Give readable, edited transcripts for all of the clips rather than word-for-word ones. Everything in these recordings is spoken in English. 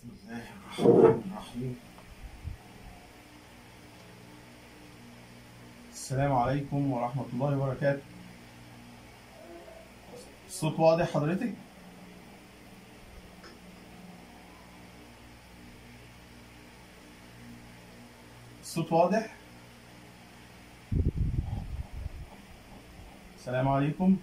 بسم الله الرحمن الرحيم. السلام عليكم ورحمة الله وبركاته. الصوت واضح حضرتك؟ الصوت واضح؟ السلام عليكم.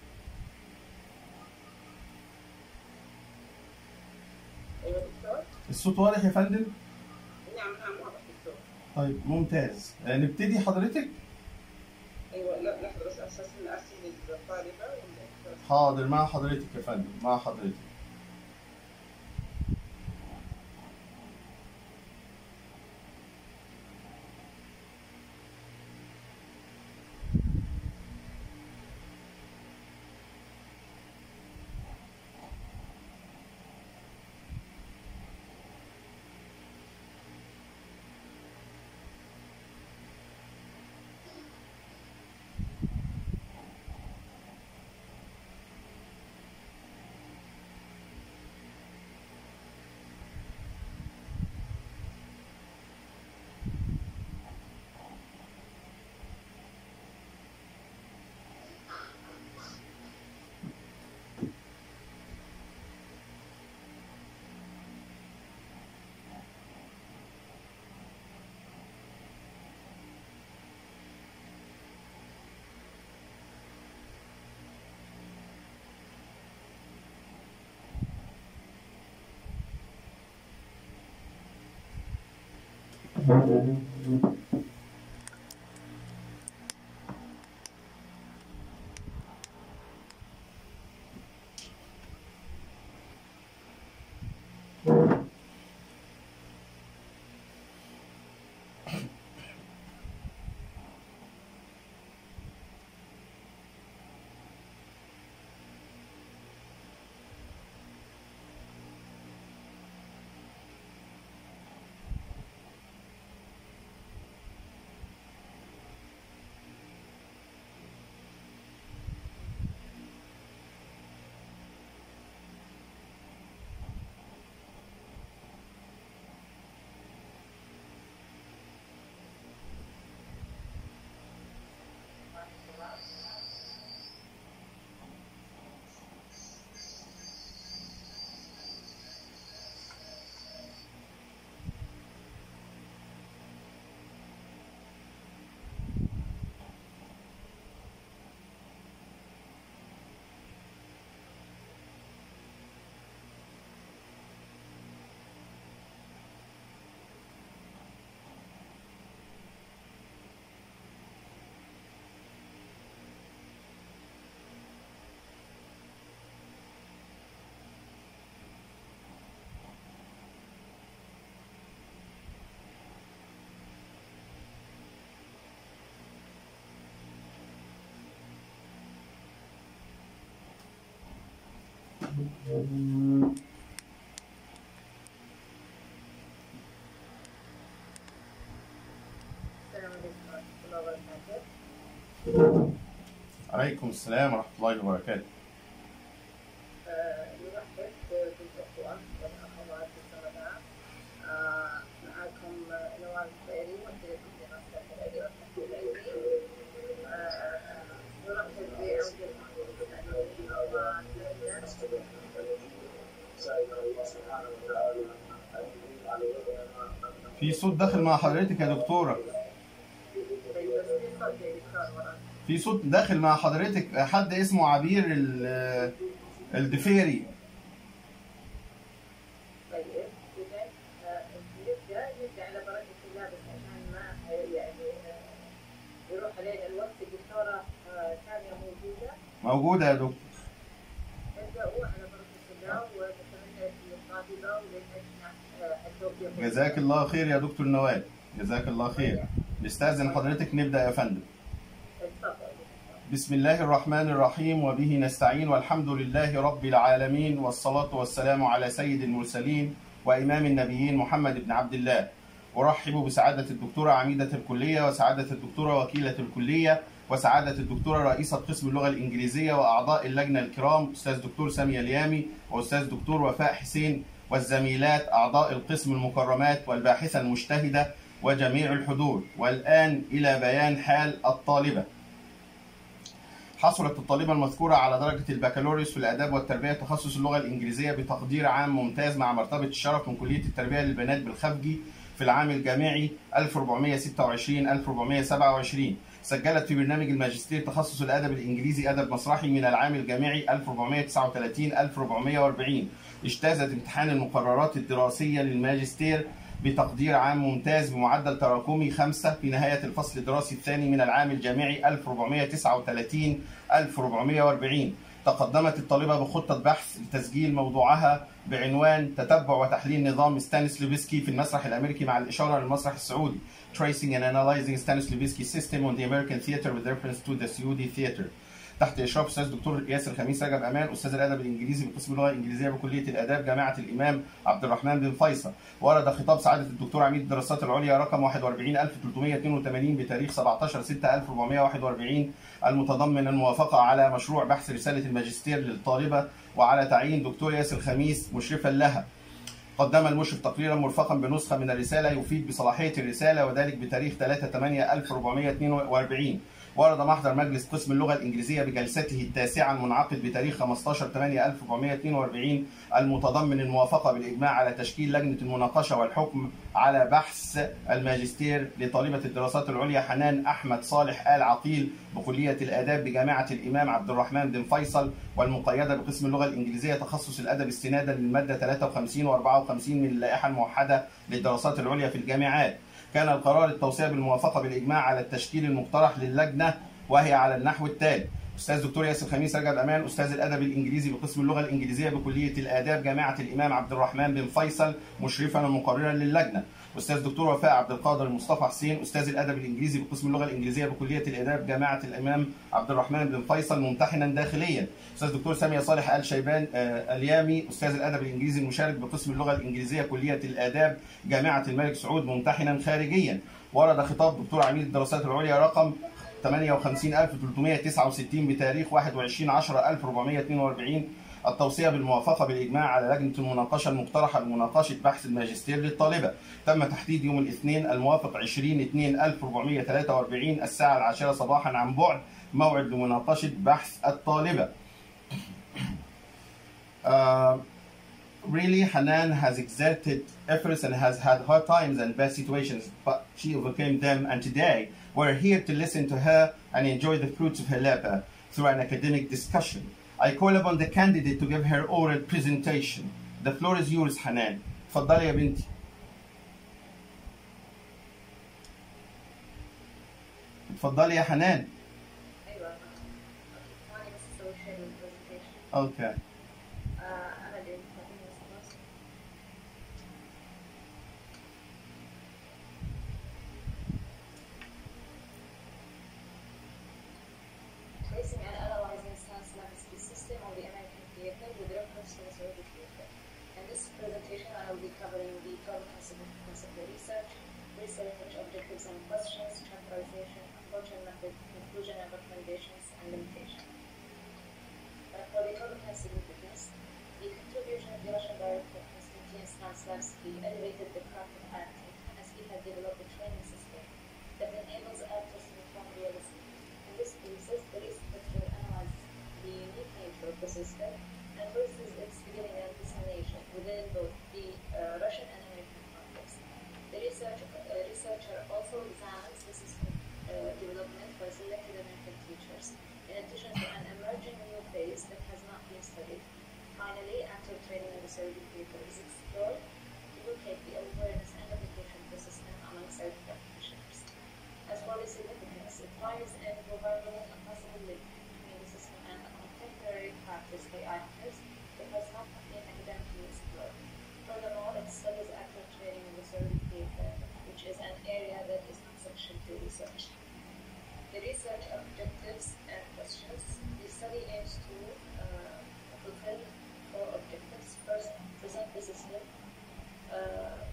الصوت واضح يا فندم؟ نعم واضح الصوت. طيب ممتاز. نبتدي حضرتك؟ ايوه لا لحظه بس اساس الطالبه ولا حاضر مع حضرتك يا فندم، مع حضرتك. السلام عليكم ورحمه الله وبركاته. عليكم السلام ورحمة الله وبركاته. نرحب بالاخوه والاخوات الزملاء. معكم نوال الخيري وكيله دراسات الادب والتحليل العلمي. نرحب بعود في صوت داخل مع حضرتك يا دكتورة. في صوت داخل مع حضرتك، حد اسمه عبير الدفيري. طيب اذا نبدا على بركه الله بس عشان ما يعني يروح علينا الوقت. الدكتوره ثانيه موجودة يا دكتور. نبداوا على بركه الله ونتمنى للطالبه وللجنه التوفيق. جزاك الله خير يا دكتور نوال، جزاك الله خير. نستأذن حضرتك نبدأ يا فندم. بسم الله الرحمن الرحيم، وبه نستعين، والحمد لله رب العالمين، والصلاة والسلام على سيد المرسلين وإمام النبيين محمد بن عبد الله. أرحب بسعادة الدكتورة عميدة الكلية، وسعادة الدكتورة وكيلة الكلية، وسعادة الدكتورة رئيسة قسم اللغة الإنجليزية، وأعضاء اللجنة الكرام أستاذ دكتور سامي اليامي وأستاذ دكتور وفاء حسين، والزميلات أعضاء القسم المكرمات والباحثة المجتهدة وجميع الحضور. والآن إلى بيان حال الطالبة. حصلت الطالبة المذكورة على درجة البكالوريوس في الآداب والتربية تخصص اللغة الإنجليزية بتقدير عام ممتاز مع مرتبة الشرف من كلية التربية للبنات بالخفجي في العام الجامعي 1426-1427. سجلت في برنامج الماجستير تخصص الأدب الإنجليزي أدب مسرحي من العام الجامعي 1439-1440. اجتازت امتحان المقررات الدراسية للماجستير بتقدير عام ممتاز بمعدل تراكمي 5 في نهاية الفصل الدراسي الثاني من العام الجامعي 1439-1440. تقدمت الطالبة بخطة بحث لتسجيل موضوعها بعنوان تتبع وتحليل نظام ستانسلافسكي في المسرح الأمريكي مع الإشارة للمسرح السعودي Tracing and Analyzing Stanislavsky System on the American Theater with reference to the Saudi Theater تحت إشراف أستاذ دكتور ياسر خميس رجب أمان أستاذ الأدب الإنجليزي بقسم اللغة الإنجليزية بكلية الآداب جامعة الإمام عبد الرحمن بن فيصل. ورد خطاب سعادة الدكتور عميد الدراسات العليا رقم 41382 بتاريخ 17/6/1441 المتضمن الموافقة على مشروع بحث رسالة الماجستير للطالبة وعلى تعيين دكتور ياسر خميس مشرفا لها. قدم المشرف تقريرا مرفقا بنسخة من الرسالة يفيد بصلاحية الرسالة وذلك بتاريخ 3/8/1442. ورد محضر مجلس قسم اللغة الإنجليزية بجلسته التاسعة المنعقد بتاريخ 15/8/1442 المتضمن الموافقة بالإجماع على تشكيل لجنة المناقشة والحكم على بحث الماجستير لطالبة الدراسات العليا حنان أحمد صالح آل عقيل بكلية الآداب بجامعة الإمام عبد الرحمن بن فيصل والمقيدة بقسم اللغة الإنجليزية تخصص الأدب استنادا للمادة 53 و54 من اللائحة الموحدة للدراسات العليا في الجامعات. كان القرار التوصية بالموافقة بالإجماع على التشكيل المقترح للجنة وهي على النحو التالي: أستاذ دكتور ياسر خميس رجب أمان أستاذ الأدب الإنجليزي بقسم اللغة الإنجليزية بكلية الآداب جامعة الإمام عبد الرحمن بن فيصل مشرفا ومقررا للجنة. أستاذ دكتور وفاء عبد القادر مصطفى حسين أستاذ الأدب الإنجليزي بقسم اللغة الإنجليزية بكلية الآداب جامعة الإمام عبد الرحمن بن فيصل ممتحنا داخليا. أستاذ دكتور سامية صالح آل شيبان اليامي أستاذ الأدب الإنجليزي المشارك بقسم اللغة الإنجليزية كلية الآداب جامعة الملك سعود ممتحنا خارجيا. ورد خطاب دكتور عميد الدراسات العليا رقم 58369 بتاريخ 21/10/1442 التوصية بالموافقة بالإجماع على لجنة المناقشة المقترحة لمناقشة بحث الماجستير للطالبة. تم تحديد يوم الاثنين الموافق 20/2/1443 الساعة 10 صباحا عن بعد موعد لمناقشة بحث الطالبة. Really, Hanan has exerted efforts and has had hard times and bad situations, but she overcame them, and today we're here to listen to her and enjoy the fruits of her labor through an academic discussion. I call upon the candidate to give her oral presentation. The floor is yours, Hanan. تفضلي يا بنتي. تفضلي يا حنان. أيوة. My name is social presentation. Okay. Tracing and analyzing Stanislavsky system of the American theater with reference to the Saudi theater. In this presentation, I will be covering the 12 conceptual research objectives and questions, chapterization, approach and method, conclusion and recommendations, and limitations. For the total significance, the contribution of the Russian director Konstantin Stanislavsky elevated the craft of acting as he had developed a training system that enables actors to perform realistically. In this thesis, the researcher analyzes the unique nature of the system and traces its beginning and dissemination within both the Russian and American context. The researcher also examines the system development by selected American teachers, in addition to an emerging new phase that has not been studied. Finally, actor training in the Saudi theater is explored to locate the awareness and application of the system among Saudi practitioners. As for the significance, it lies in providing a possible link between the system and a contemporary practice by actors that has not been academically explored. Furthermore, it studies actor training in the Saudi theater, which is an area that is not subject to research. The research objectives and questions. The study aims to fulfill 4 objectives. First, present the system,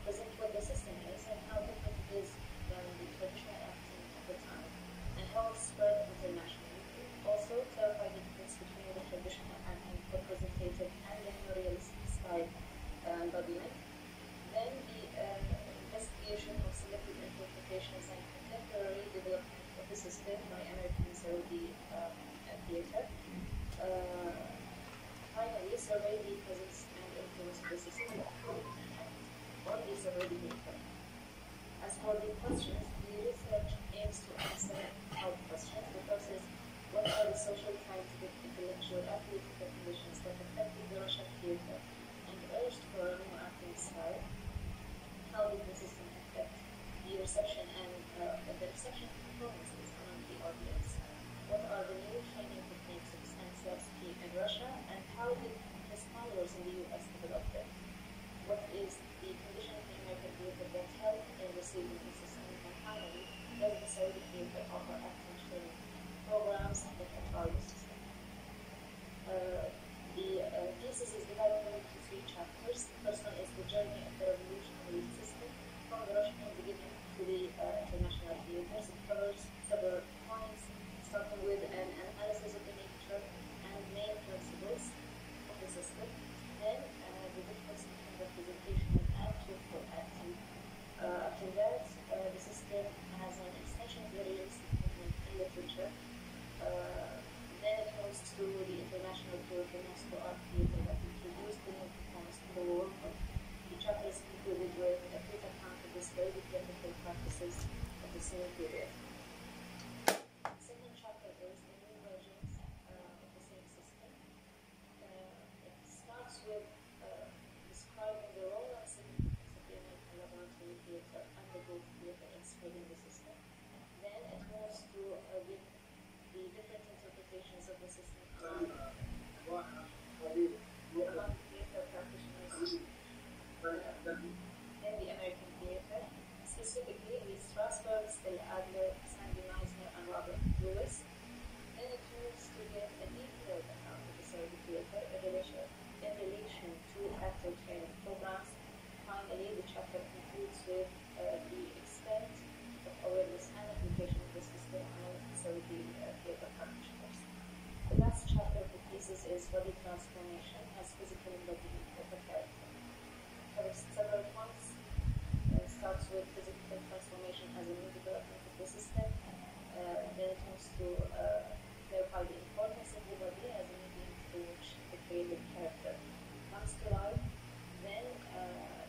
present what the system is and how different it is than the traditional acting of the time, and how it's spread internationally. Also, clarify the difference between the traditional acting, representative, and the more realistic style embodiment. Then the investigation of selected interpretations and contemporary development of the system by American Saudi theater. Finally, survey the presence and influence of the system on the survey behavior. As for the questions, the research aims to answer our questions. The first is, what are the social, scientific, intellectual, and political conditions that affected the Russian theater and urged for a more acting style? How did the system affect the reception and performances among the audience? What are the new training techniques of Stanislavsky in Russia, and how did his followers in the US develop them? What is the condition of the American theater that helped in receiving the system? And finally, does the Saudi theater offer acting training programs that apply the system? The thesis is divided into 3 chapters. The first one is the journey of the revolutionary system from the Russian beginning to the international theaters. It covers several points, starting with an analysis of the nature and main principles of the system, then the difference between representation and truthful acting. After that, the system has an extension of the realistic movement in literature. Then it moves to the international tour of the Moscow Art Theatre that introduced the new performance to the world. The chapter is concluded with a brief account of the very theatrical practices of the same period. The second chapter is the new versions of the same system. It starts with describing the role and significance of the American laboratory theatre and the Gulf theatre in spreading the system. Then it moves to give the different interpretations of the system among theatre practitioners in the American theatre, specifically the Strasberg, Stella Adler, Sandy Meisner, and Robert Lewis. Then it moves to give a detailed account of the Saudi theatre in relation to actor training programs. Finally, the chapter concludes with the extent of awareness and application of the system among Saudi theatre practitioners. The last chapter of the thesis is body transformation as physical embodiment of a character. It covers several points. It starts with physical transformation as a new development of the system. Then it moves to clarify the importance of the body as a medium through which the created character comes to life. Then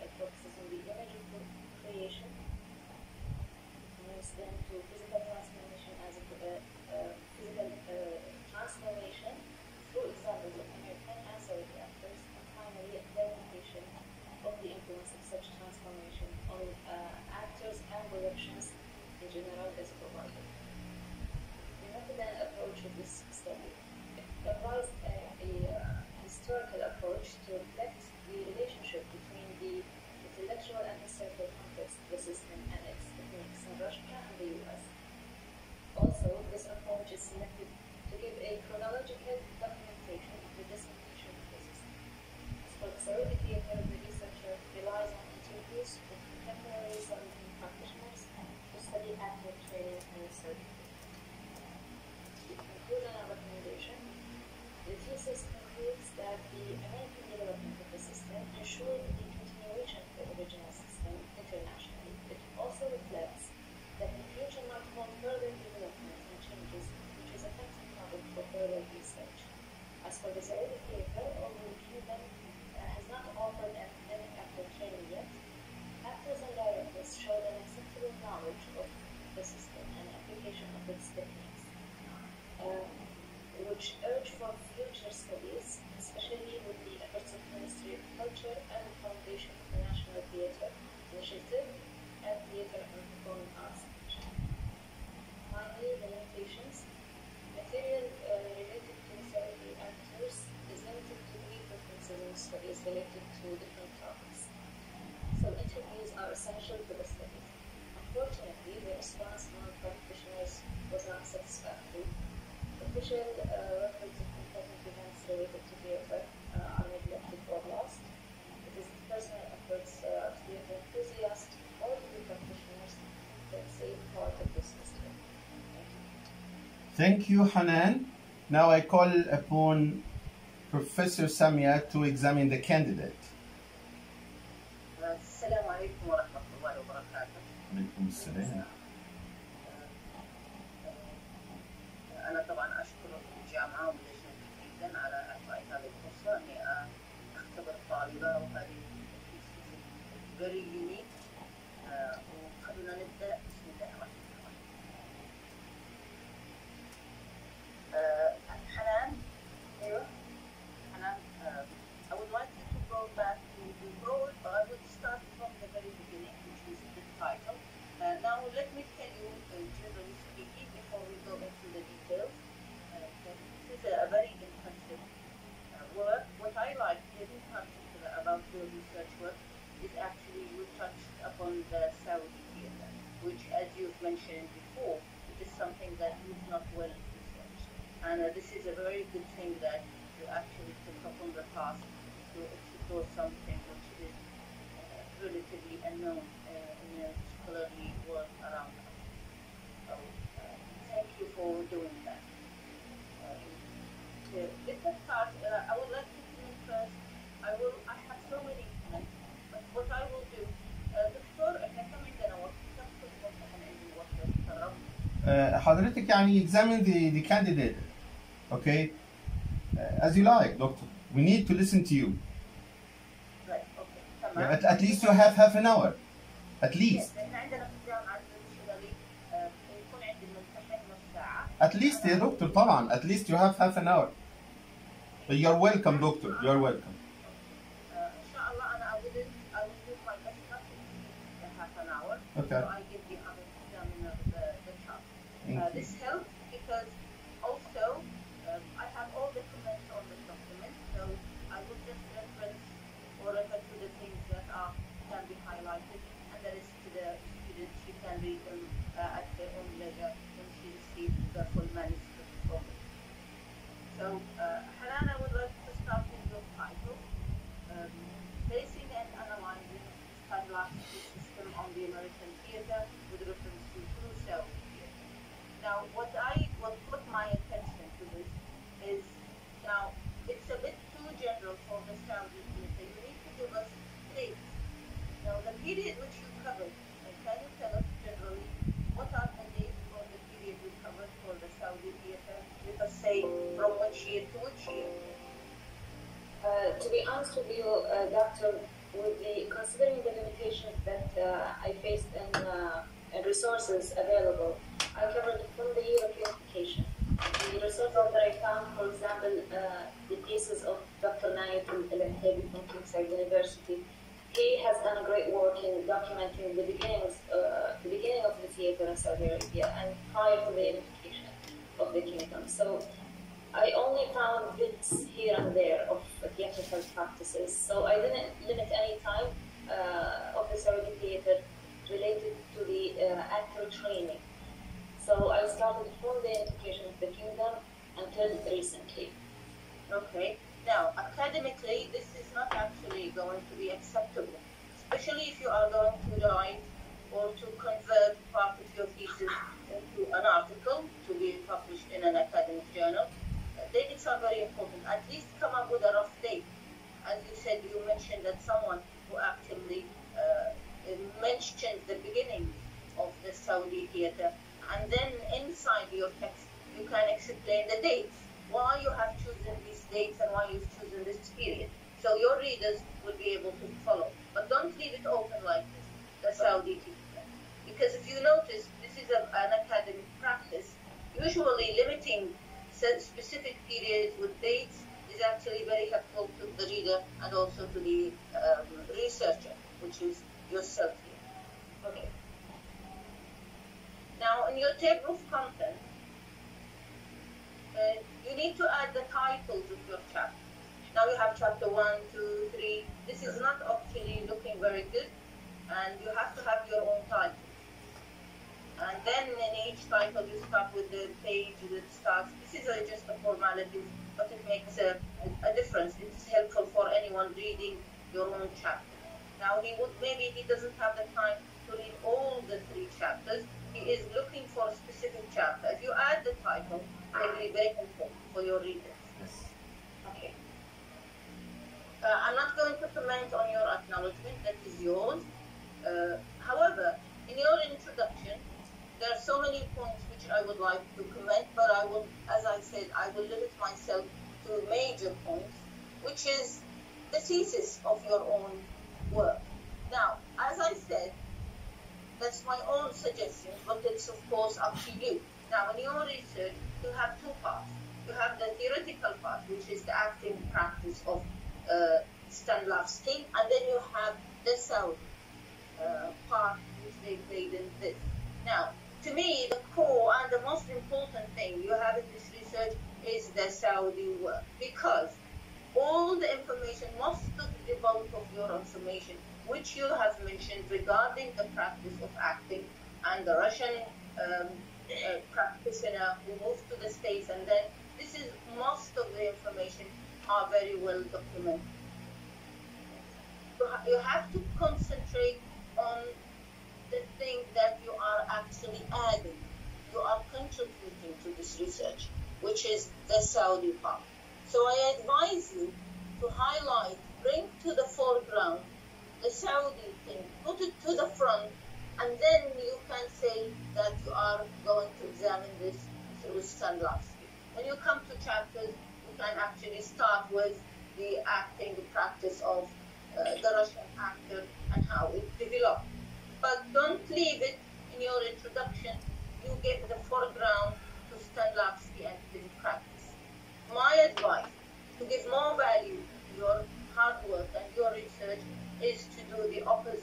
it focuses on the image of creation. It moves then to physical transformation as a transformation through examples of American and Saudi actors, and finally a clarification of the influence of such transformation on actors and productions in general as provided. The method and approach of this study applies a historical approach to reflect the relationship between the intellectual and historical context of the system and its techniques in Russia and the US. Also, this approach is selected to give a chronological documentation of the dissemination of the system. As for the Saudi theatre, the researcher relies on interviews with contemporary Saudi practitioners to study actor training and Saudi theatre. To conclude on our recommendation, the thesis concludes that the American development of the system ensured the continuation of the original system internationally. It also reflects that the future might hold further development and changes, which is a effective topic for further research. As for the Saudi theatre, although the kingdom has not offered academic actor training yet, actors and directors showed an acceptable knowledge of the system and application of its techniques, which urge for future studies, especially with the efforts of the Ministry of Culture and the Foundation of the National Theatre Initiative and Theatre and Performing Arts. Finally, the limitations. Material related to the Saudi actors is limited to brief references and studies related to different topics. So interviews are essential to the study. Unfortunately, the response among practitioners was not satisfactory. Official records of important events related to theatre are neglected or lost. It is the personal efforts of theatre enthusiasts or the practitioners that save part of this history. Thank you, Hanan. Now I call upon Professor Samia to examine the candidate. السلام عليكم ورحمة الله وبركاته. عليكم السلام. أنا طبعا أشكر الجامعة واللجنة جدا على إعطاء هذه الفرصة إني أختبر طالبة، وهذه very unique. وخلونا نبدأ. بسم الله الرحمن الرحيم. حنان. أيوه حنان. I would like you to go back to the role, but I would start from the very beginning, which is the title. Now let me tell you, generally speaking, before we go into the details, this is a very intensive work. What I like in particular about your research work is actually you touched upon the Saudi theater, which, as you've mentioned before, it is something that is not well researched. And this is a very good thing that you actually took up on the task to explore something which is relatively unknown in a scholarly world around us. So thank you for doing that. Let's start. I would like to do first. I have so many comments, but what I will do, دكتور احنا كم عندنا وقت؟ كم كل وقت احنا عندنا وقت؟ حضرتك يعني examine the candidate. Okay. As you like, doctor. We need to listen to you. Right. Okay. تمام. At least you have half an hour. At least. احنا عندنا في الجامعة traditionally يكون عندي الممتحن نص ساعة. At least يا دكتور طبعا. At least you have half an hour. You're welcome, doctor. You're welcome. إن شاء الله أنا I will do my best not to exceed half an hour. Okay. So I give the other examiner the chance. Thank you. This helps because also I have all the comments on the document, so I will just reference or refer to the things that can be highlighted, and the rest to the student. She can read them at their own leisure when she receives the full manuscript from me. So, Hanan, I would like to start with your title, Facing and Analyzing Stanislavsky System on the American Theater with reference to true Saudi theater. Now, what put my attention to this is, now, it's a bit too general for the Saudi theater. You need to give us dates. Now, the period which you covered, can you tell us generally what are the dates for the period you covered for the Saudi theater? Let us say from which year to which year? To be honest with you, Doctor, considering the limitations that I faced in resources available, I covered from the year of unification. The resources that I found, for example, the thesis of Dr. Nayat al-Hebi from Kingside University. He has done a great work in documenting the beginning of the theater in Saudi Arabia and prior to the unification of the kingdom. So I only found bits here and there of theatrical practices. So I didn't limit any time of the Saudi theater related to the actor training. So I started from the unification of the kingdom until recently. Okay. Now, academically, this is not actually going to be acceptable, especially if you are going to write or to convert part of your thesis into an article to be published in an academic journal. Dates are very important. At least come up with a rough date. As you said, you mentioned that someone who actively mentioned the beginning of the Saudi theater, and then inside your text, you can explain the dates. Why you have chosen these dates and why you've chosen this period. So your readers will be able to follow. But don't leave it open like this, the Saudi theater. Because if you notice, this is an academic practice. Usually limiting specific periods with dates is actually very helpful to the reader and also to the researcher, which is yourself here. Okay. Now, in your table of contents, you need to add the titles of your chapter. Now you have chapter 1, 2, 3. This is not actually looking very good, and you have to have your own title. And then in each title you start with the page that starts. This is just a formality, but it makes a difference. It's helpful for anyone reading your own chapter. Now maybe he doesn't have the time to read all the 3 chapters. He is looking for a specific chapter. If you add the title, it will be very helpful for your readers. Yes. Okay. I'm not going to comment on your acknowledgement, that is yours. However, in your introduction, there are so many points which I would like to comment, but I will, as I said, I will limit myself to major points, which is the thesis of your own work. Now, as I said, that's my own suggestion, but it's of course up to you. Now, in your research, you have two parts. You have the theoretical part, which is the acting practice of Stanislavsky, and then you have the Saudi part, which they played in this. Now, to me, the core and the most important thing you have in this research is the Saudi work, because all the information, most of the bulk of your information, which you have mentioned regarding the practice of acting and the Russian practitioner who moved to the States, and then this is most of the information are very well documented. You have to concentrate on the thing that you are actually adding, you are contributing to this research, which is the Saudi part. So I advise you to highlight, bring to the foreground the Saudi thing, put it to the front, and then you can say that you are going to examine this through Stanislavsky. When you come to chapters, you can actually start with the acting, the practice of the Russian actor and how it developed. But don't leave it in your introduction. You give the foreground to Stanislavsky and his practice. My advice to give more value to your hard work and your research is to do the opposite.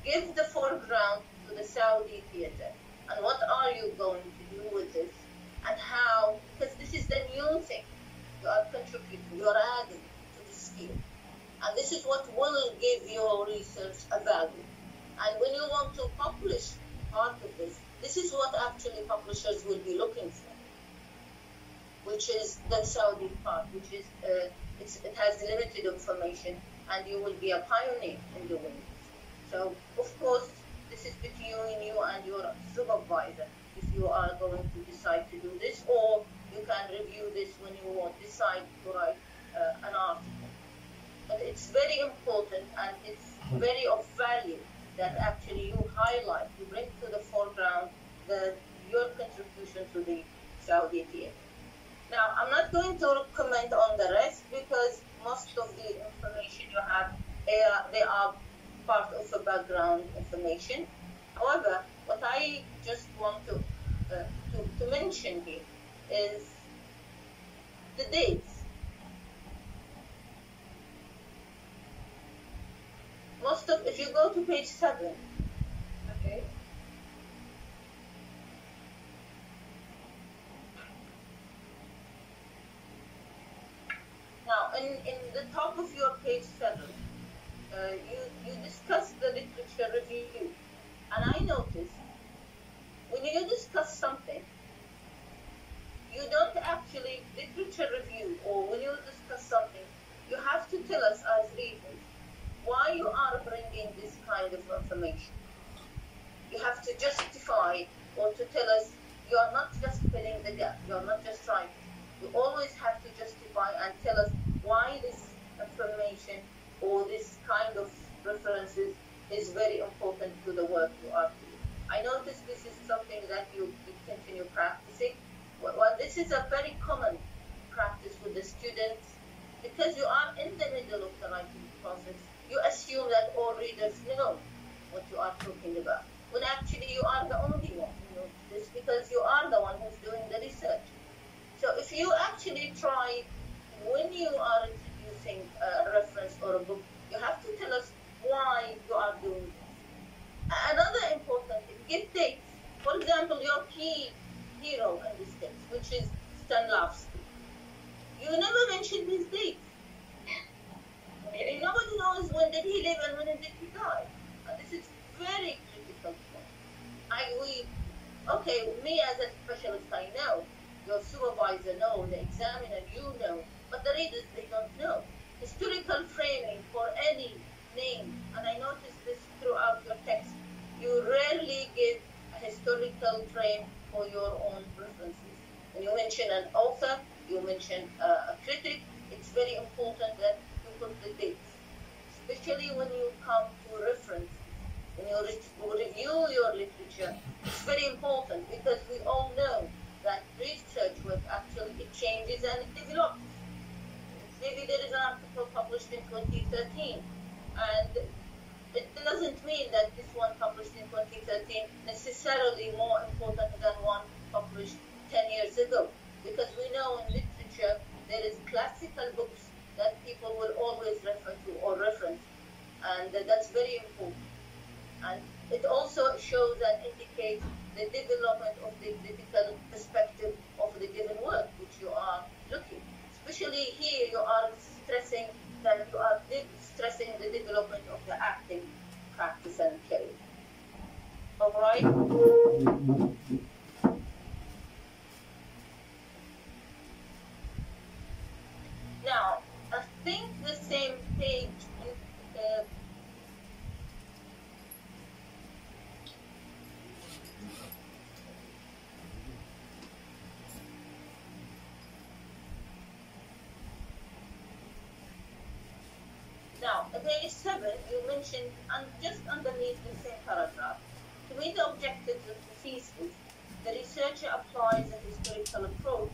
Give the foreground to the Saudi theater. And what are you going to do with this? And how, because this is the new thing. You are contributing, you are adding to this field. And this is what will give your research a value. And when you want to publish part of this, this is what actually publishers will be looking for, which is the Saudi part, which is it has limited information, and you will be a pioneer in doing it. So, of course, this is between you and your supervisor, if you are going to decide to do this, or you can review this when you decide to write an article. But it's very important, and it's very of value that actually you highlight, you bring to the foreground your contribution to the Saudi theater. Now, I'm not going to comment on the rest, because most of the information you have, they are part of the background information. However, what I just want to mention here is the dates. If you go to page 7, okay. Now, in the top of your page 7, you discuss the literature review, and I noticed when you discuss something, you don't actually literature review, or when you discuss something, you have to tell us as readers why you are bringing this kind of information. You have to justify, or to tell us, you are not just filling the gap, you are not just writing. You always have to justify and tell us why this information or this kind of references is very important to the work you are doing. I notice this is something that you continue practicing. Well, this is a very common practice with the students, because you are in the middle of the writing process. You assume that all readers know what you are talking about, when actually you are the only one who knows this, because you are the one who's doing the research. So if you actually try, when you are introducing a reference or a book, you have to tell us why you are doing this. Another important thing, give dates. For example, your key hero in this case, which is Stanislavsky. You never mentioned his dates. Nobody knows when did he live and when did he die. And this is very critical point. Me as a specialist, I know. Your supervisor knows, the examiner, you know. But the readers, they don't know. Historical framing for any name, and I noticed this throughout your text, you rarely give a historical frame for your own references. When you mention an author, you mention a critic, it's very important that you put the dates, especially when you come to reference, when you review your literature. It's very important because we all know that research work actually it changes and it develops. Maybe there is an article published in 2013, and it doesn't mean that this one published in 2013 necessarily more important than one published 10 years ago, because we know in literature there is classical books that people will always refer to or reference, and that's very important. And it also shows and indicates the development of the critical perspective of the given work which you are looking. Especially here, you are stressing that you are stressing the development of the acting practice and career. All right? Now, I think the same page. Now, at page 7, you mentioned, and just underneath the same paragraph, to meet the objectives of the thesis, the researcher applies a historical approach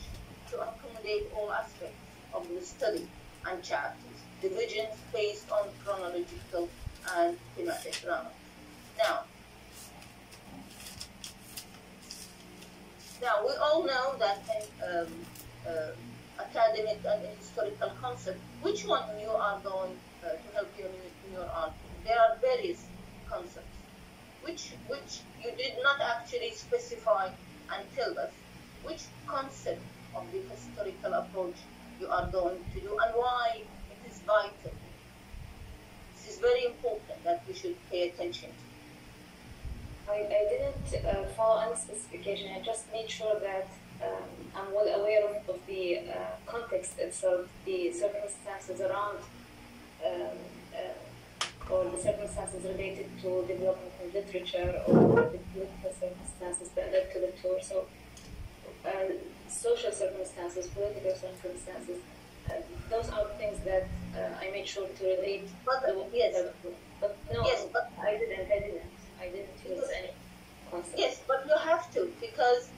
to accommodate all aspects of the study and chapters, divisions based on chronological and thematic grounds. Now we all know that in academic and in historical concept, which one you are going to help you in your argument? There are various concepts, which you did not actually specify and tell us which concept of the historical approach you are going to do and why it is vital. This is very important that we should pay attention to. I didn't follow any specification. I just made sure that I'm well aware of the context itself, the circumstances around, or the circumstances related to development in literature, or the political circumstances that led to the tour. So, social circumstances, political circumstances, those are things that I made sure to relate. But to yes, but no, yes, but I didn't use any concept. yes, but you have to, because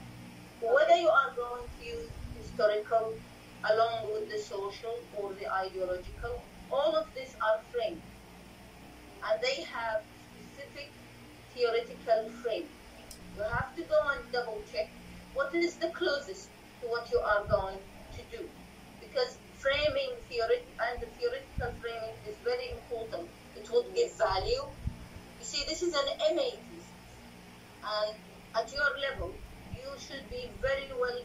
whether you are going to use historical along with the social or the ideological, all of these are framed, and they have specific theoretical frame. You have to go and double check what is the closest to what you are going to do, because framing theory and the theoretical framing is very important. It would give value. You see, this is an MA thesis, and at your level, you should be very well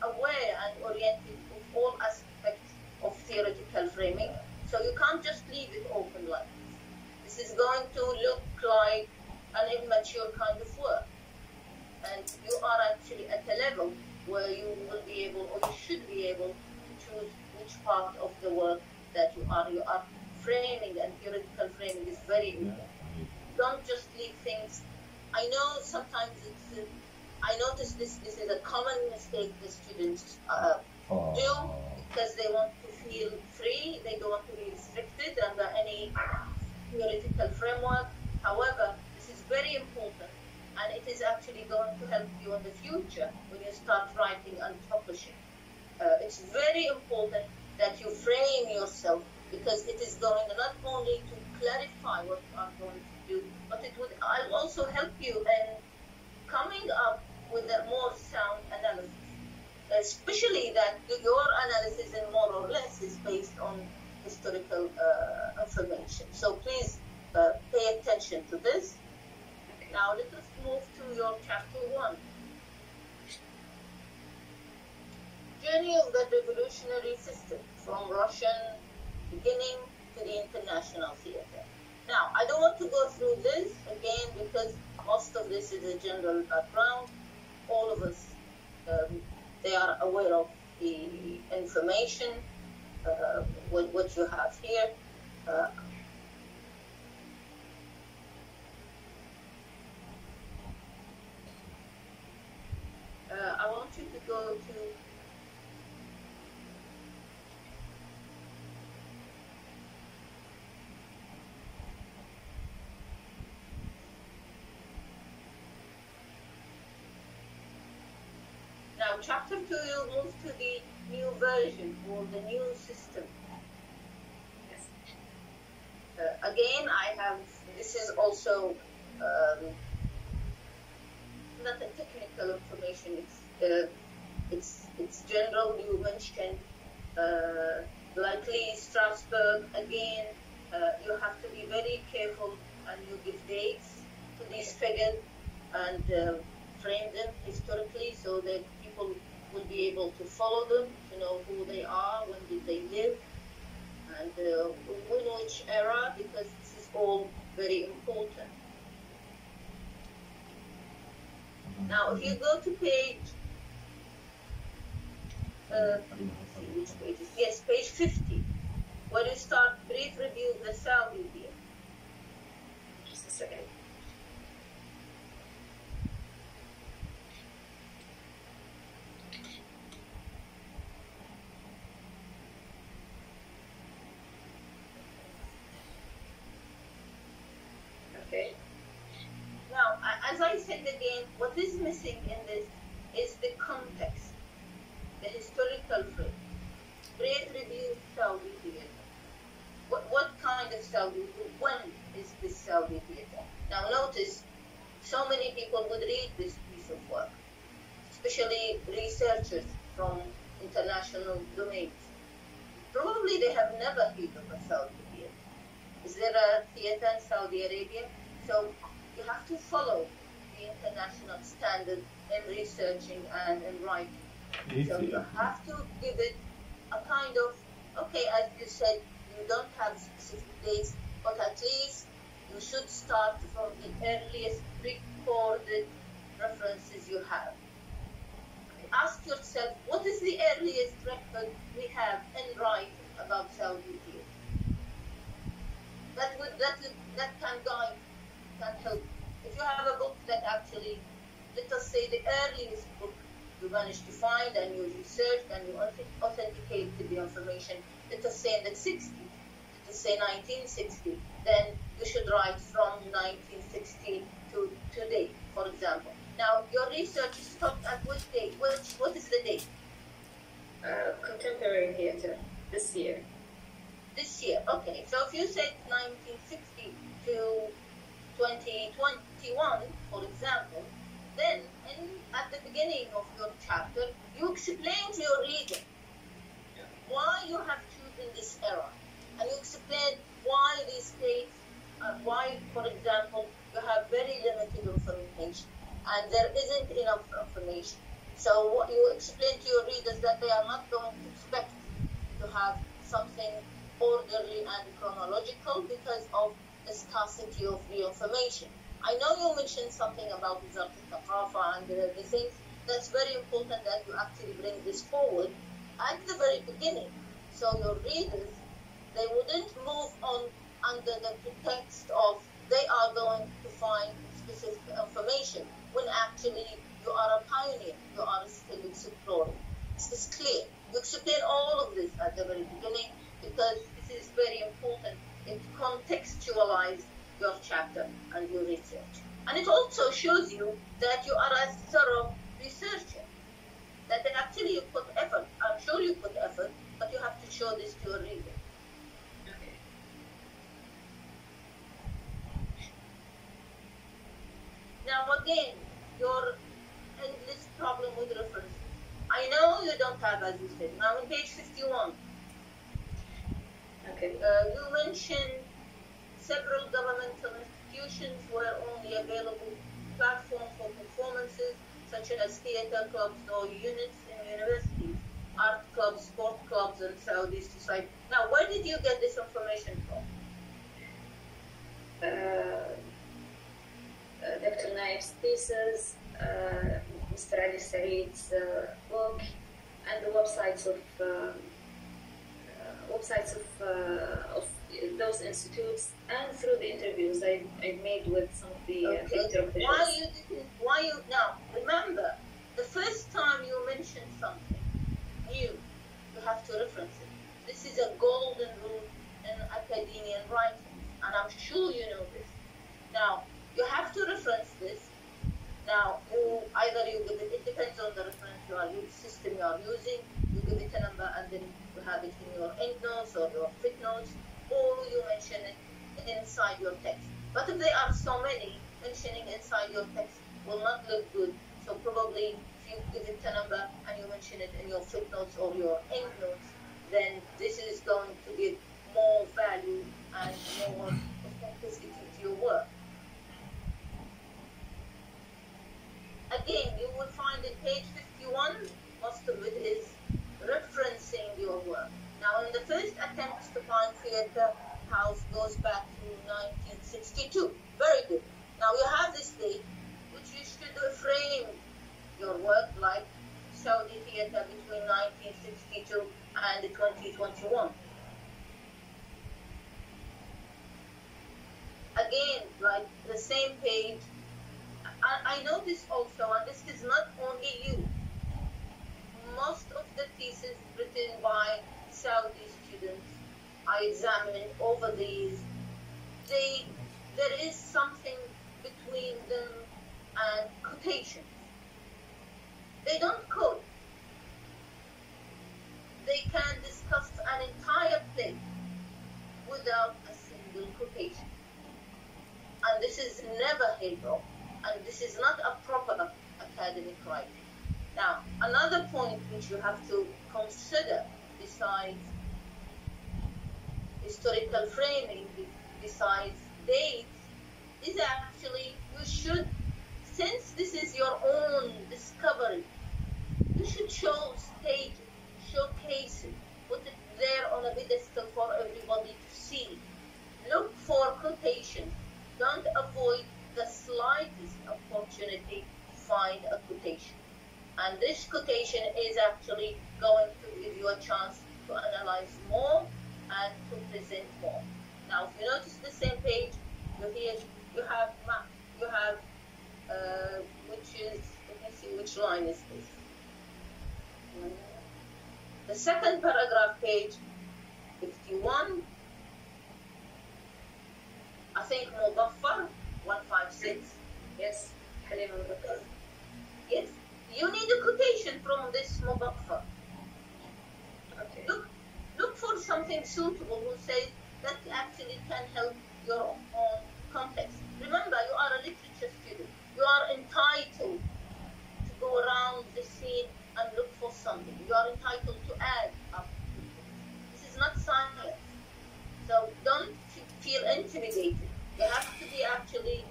aware and oriented of all aspects of theoretical framing. So you can't just leave it open like this. This is going to look like an immature kind of work, and you are actually at a level where you will be able, or you should be able, to choose which part of the work that you are framing, and theoretical framing is very important. Don't just leave things. I know sometimes it's. I notice this is a common mistake the students do, because they want to feel free. They don't want to be restricted under any theoretical framework. However, this is very important, and it is actually going to help you in the future when you start writing and publishing. It's very important that you frame yourself, because it is going not only to clarify what you are going to do, but it would also help you in coming up with a more sound analysis, especially that your analysis in more or less is based on historical information. So please pay attention to this. Now let us move to your chapter 1. Journey of the revolutionary system from Russian beginning to the international theater. Now, I don't want to go through this again, because most of this is a general background. All of us, they are aware of the information, what you have here. I want you to go to chapter 2, you move to the new version or the new system. Yes. Again, this is also not a technical information, it's general. You mentioned likely Strasbourg. Again, you have to be very careful and you give dates to these figures and frame them historically so that people will be able to follow them, to know who they are, when did they live, and in which era, because this is all very important. Now, if you go to page, which page? Yes, page 50, where you start brief review of the Saudi here. Just a second. Okay. Now, as I said again, what is missing in this is the context, the historical frame. Brief review Saudi theater. What kind of Saudi? When is this Saudi theater? Now, notice so many people would read this piece of work, especially researchers from international domains. Probably they have never heard of a Saudi theater. Is there a theater in Saudi Arabia? So you have to follow the international standard in researching and in writing. So you have to give it a kind of, okay, as you said, you don't have specific dates, but at least you should start from the earliest recorded references you have. Ask yourself, what is the earliest record we have in writing about Saudi theater? That can guide, can help. If you have a book that actually, let us say the earliest book you managed to find and you researched and you authenticated the information, let us say in the 60s, let us say 1960, then you should write from 1960 to today, for example. Now, your research stopped at which date? What is the date? Contemporary theater, this year. This year, okay. So if you said 1960 to 2021, for example, then at the beginning of your chapter, you explain to your reader why you have chosen this era. And you explain why these states, why, for example, you have very limited information and there isn't enough information. So what you explain to your readers that they are not going to expect to have something orderly and chronological because of the scarcity of the information. I know you mentioned something about Wizard al-Thaqafa and the things. That's very important that you actually bring this forward at the very beginning. So your readers, they wouldn't move on under the pretext of they are going to find specific information when actually you are a pioneer, you are still exploring. This is clear. You explain all of this at the very beginning because this is very important. It contextualizes your chapter and your research. And it also shows you that you are a thorough researcher, that actually you put effort. I'm sure you put effort, but you have to show this to your reader. Okay. Now again, your endless problem with references. I know you don't have, as you said. Now on page 51, Okay. you mentioned several governmental institutions were only available platforms for performances, such as theater clubs or units in universities, art clubs, sport clubs, and Saudi society. Now, where did you get this information from? Dr. Naif's thesis, Mr. Ali Saeed's book, and the websites of those institutes, and through the interviews I made with some of the theater officials. Why you now remember the first time you mentioned something new, you have to reference it. This is a golden rule in academian writing, and I'm sure you know this. Now you have to reference this. Now I either you give it, it depends on the reference system you are using, you give it a number and then you have it in your endnotes or your footnotes, or you mention it inside your text. But if there are so many, mentioning inside your text will not look good. So probably if you give it a number and you mention it in your footnotes or your endnotes, then this is going to give more value and more authenticity to your work. Again, you will find in page 51, most of it is referencing your work. Now, in the first attempt to find theatre house goes back to 1962. Very good. Now, you have this date, which you should frame your work like Saudi theatre between 1962 and 2021. Again, like the same page, I noticed also, and this is not only you, most of the theses written by Saudi students I examined over these, there is something between them and quotations. They don't quote. They can discuss an entire play without a single quotation. And this is never held up. And this is not a proper academic writing. Now, another point which you have to consider besides historical framing, besides dates, is actually you should, since this is your own discovery, you should showcase it, put it there on a pedestal for everybody to see. Look for quotations. Don't avoid the slightest opportunity to find a quotation. And this quotation is actually going to give you a chance to analyze more and to present more. Now, if you notice the same page, you have which is, let me see which line is this. The second paragraph, page 51, I think Mubaffar 156. Yes, Halima Mubaffar. Yes, you need a quotation from this Mubaffar. Okay. Look for something suitable who says that actually can help your own context. Remember, you are a literature student. You are entitled to go around the scene and look for something. You are entitled to add up. This is not science. So don't feel intimidated. You have to be actually,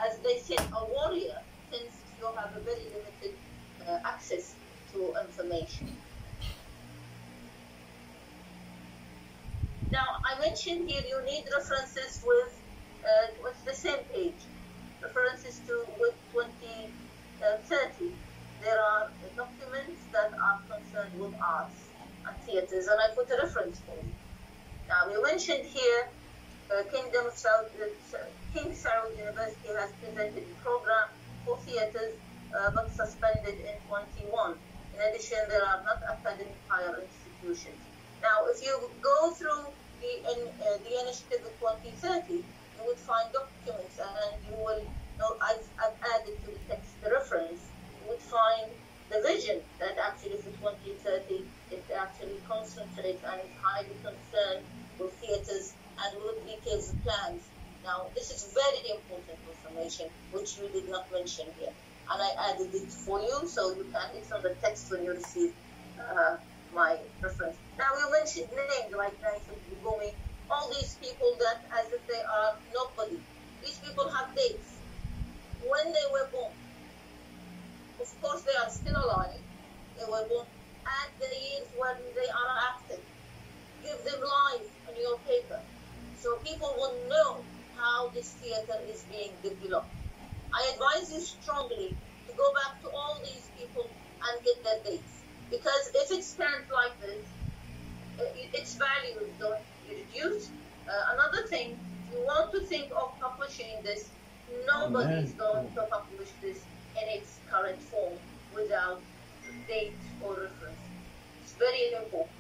as they say, a warrior, since you have a very limited access to information. Now, I mentioned here you need references with the same page. References to with 2030. There are documents that are concerned with arts and theatres, and I put a reference for you. Now, we mentioned here King Saud University has presented a program for theatres, but suspended in 21. In addition, there are not academic higher institutions. Now, if you go through the initiative of 2030, you would find documents, and you will know, I've added to the text the reference, you would find the vision that actually for 2030, it actually concentrates and is highly concerned with theatres and with details of plans. Now, this is very important information, which you did not mention here. And I added it for you, so you can, it's on the text when you receive my reference. Now, you mentioned names like Nathan Bugumi, all these people that as if they are nobody. These people have dates, when they were born. Of course, they are still alive. They were born, and the years when they are active. Give them life on your paper, so people will know how this theatre is being developed. I advise you strongly to go back to all these people and get their dates, because if it stands like this, its value is going to be reduced. Another thing, if you want to think of publishing this, nobody is going to publish this in its current form without date or reference. It's very important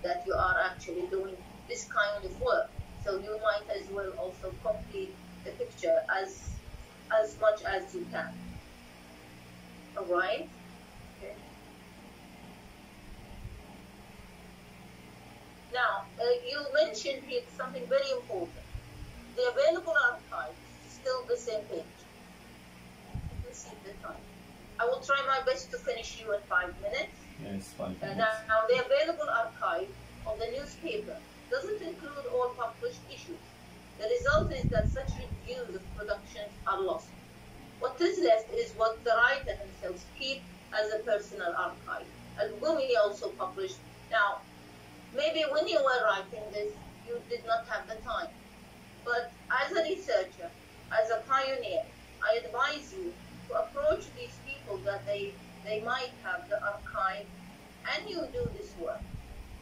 that you are actually doing this kind of work, so you might as well also complete the picture as much as you can. All right? Okay. Now, you mentioned here something very important. The available archive is still the same page. You can see the time. I will try my best to finish you in 5 minutes. Yes, 5 minutes. Now, the available archive of the newspaper doesn't include all published issues. The result is that such reviews of productions are lost. What is left is what the writer himself keeps as a personal archive. Al-Gumi also published. Now, maybe when you were writing this, you did not have the time. But as a researcher, as a pioneer, I advise you to approach these people that they might have the archive, and you do this work.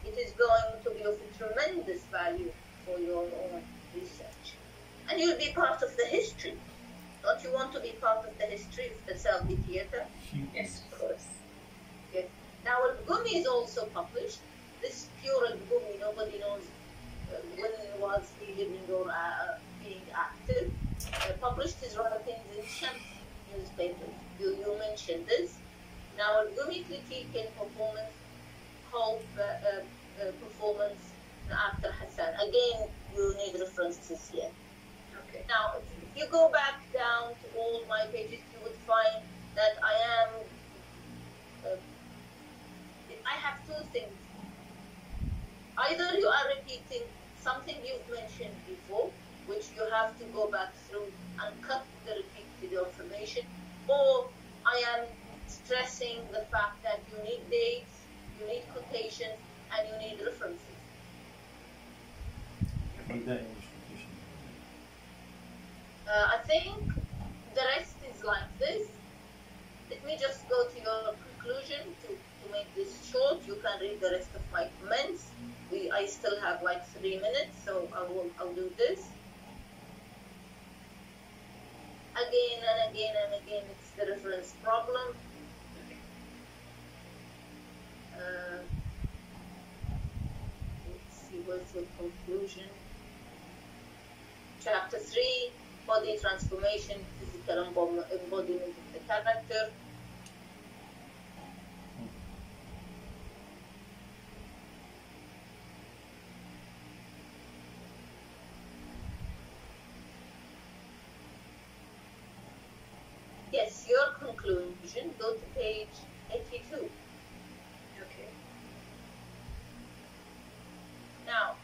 It is going to be of tremendous value for your own research. And you'll be part of the history. Don't you want to be part of the history of the Saudi theater? Yes, of course. Yes. Now, Al-Gumi is also published. This pure Al-Gumi, nobody knows when was he living or being active. Published his writings in Shams newspapers. You mentioned this. Now, Al-Gumi critique in performance, called performance after Hassan. Again, you need references here. Okay. Now, if you go back down to all my pages, you would find that I have two things. Either you are repeating something you've mentioned before, which you have to go back through and cut the repeated information, or I am stressing the fact that you need dates, you need quotations, and you need references. I think the rest is like this. Let me just go to your conclusion to make this short. You can read the rest of my comments. I still have like 3 minutes, so I'll do this. Again and again and again, it's the reference problem. Let's see, what's the conclusion? Chapter 3, body transformation, physical embodiment of the character. Yes, your conclusion, go to page 82. Okay. Now,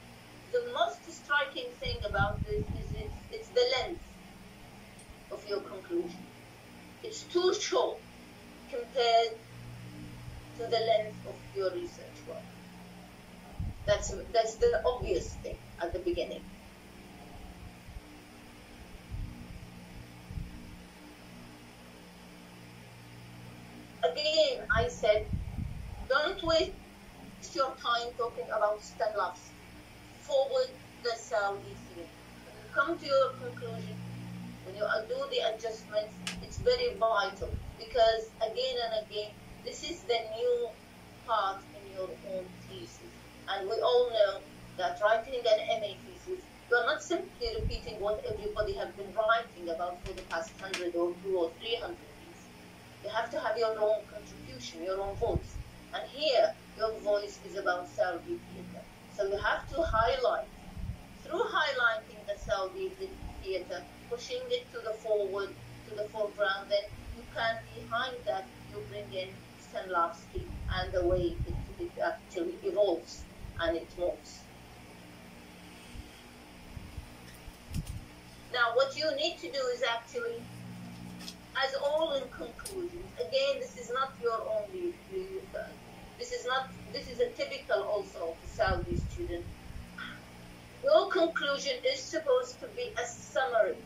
the most striking thing about this is it's the length of your conclusion. It's too short compared to the length of your research work. That's the obvious thing at the beginning. Again, I said, don't waste your time talking about Stanislavsky. Forward the Saudi theme. When you come to your conclusion, when you do the adjustments, it's very vital because again and again, this is the new part in your own thesis. And we all know that writing an MA thesis, you're not simply repeating what everybody has been writing about for the past 100 or 200 or 300 years. You have to have your own contribution, your own voice. And here, your voice is about Saudi theater. So you have to highlight, through highlighting the Saudi theater, pushing it to the foreground, then you can, behind that, you bring in Stanislavsky and the way it actually evolves and it moves. Now, what you need to do is actually, as all in conclusions, again, this is not your only view. This is a typical also of the Saudi student. Your conclusion is supposed to be a summary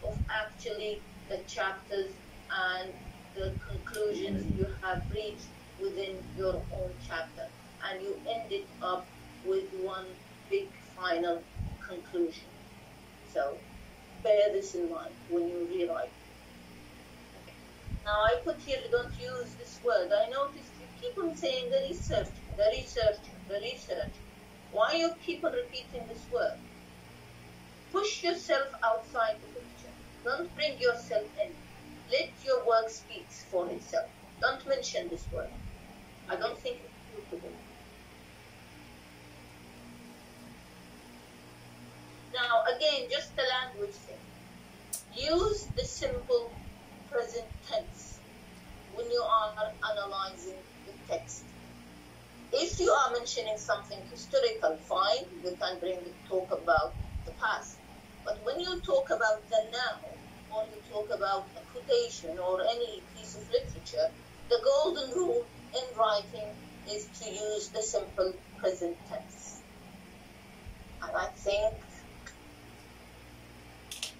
of actually the chapters and the conclusions you have reached within your own chapter. And you end it up with one big final conclusion. So bear this in mind when you rewrite. Now I put here, don't use this word. I noticed you keep on saying the research, the research, the research. Why you keep on repeating this word? Push yourself outside the picture. Don't bring yourself in. Let your work speak for itself. Don't mention this word. I don't think it's suitable. Now, again, just the language thing. Use the simple present tense when you are analyzing the text. If you are mentioning something historical, fine, you can talk about the past. But when you talk about the now, or you talk about a quotation or any piece of literature, the golden rule in writing is to use the simple present tense. And I think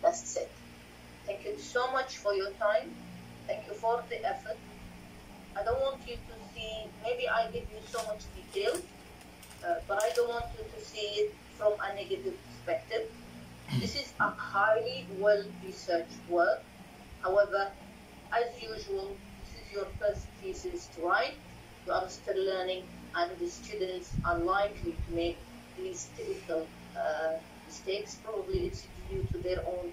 that's it. Thank you so much for your time. Thank you for the effort. I don't want you to see, maybe I give you so much detail, but I don't want you to see it from a negative perspective. This is a highly well-researched work. However, as usual, this is your first thesis to write. You are still learning, and the students are likely to make these typical mistakes. Probably it's due to their own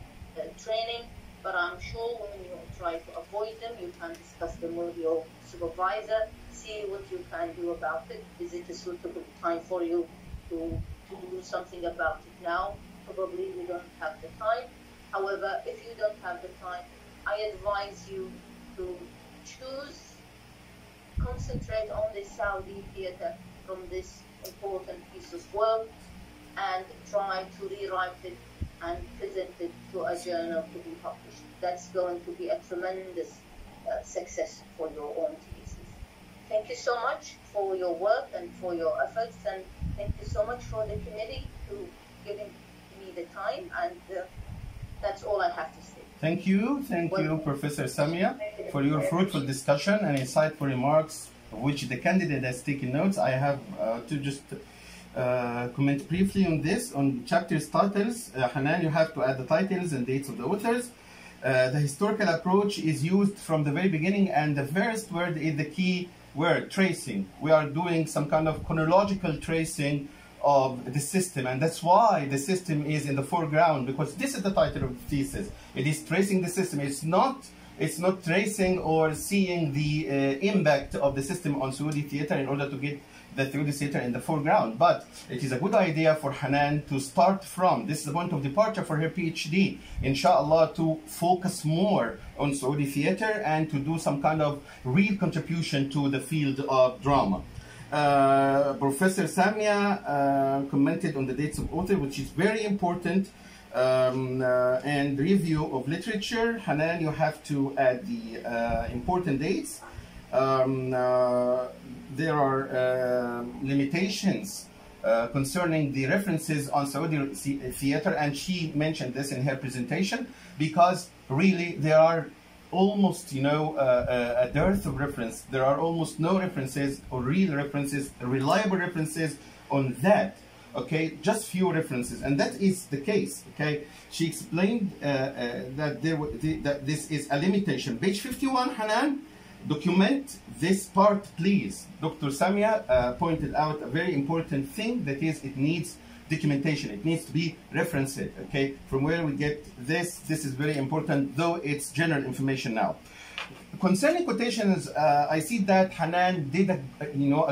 training, but I'm sure when you try to avoid them, you can discuss them with your supervisor, see what you can do about it. Is it a suitable time for you to do something about it now? Probably we don't have the time. However, if you don't have the time, I advise you to concentrate on the Saudi theater from this important piece of work and try to rewrite it and present it to a journal to be published. That's going to be a tremendous success for your own thesis. Thank you so much for your work and for your efforts, and thank you so much for the committee to giving me the time, and that's all I have to say. Thank you, Professor Samia, for your fruitful discussion and insightful remarks, of which the candidate has taken notes. I have to just comment briefly on this, on chapters titles. Hanan, you have to add the titles and dates of the authors. The historical approach is used from the very beginning, and the first word is the key word, tracing. We are doing some kind of chronological tracing of the system, and that's why the system is in the foreground, because this is the title of the thesis. It is tracing the system. It's not tracing or seeing the impact of the system on Saudi theater in order to get the Saudi theater in the foreground. But it is a good idea for Hanan to start from, this is the point of departure for her PhD, inshallah, to focus more on Saudi theater and to do some kind of real contribution to the field of drama. Professor Samia commented on the dates of author, which is very important, and review of literature. Hanan, you have to add the important dates. There are limitations concerning the references on Saudi theater, and she mentioned this in her presentation, because really there are almost, a dearth of reference. There are almost no references or real references, reliable references on that. Okay, just few references, and that is the case. Okay, she explained that this is a limitation. Page 51, Hanan, document this part, please. Dr. Samia pointed out a very important thing, that is, it needs documentation. It needs to be referenced. Okay, from where we get this is very important, though it's general information now. Concerning quotations, I see that Hanan did a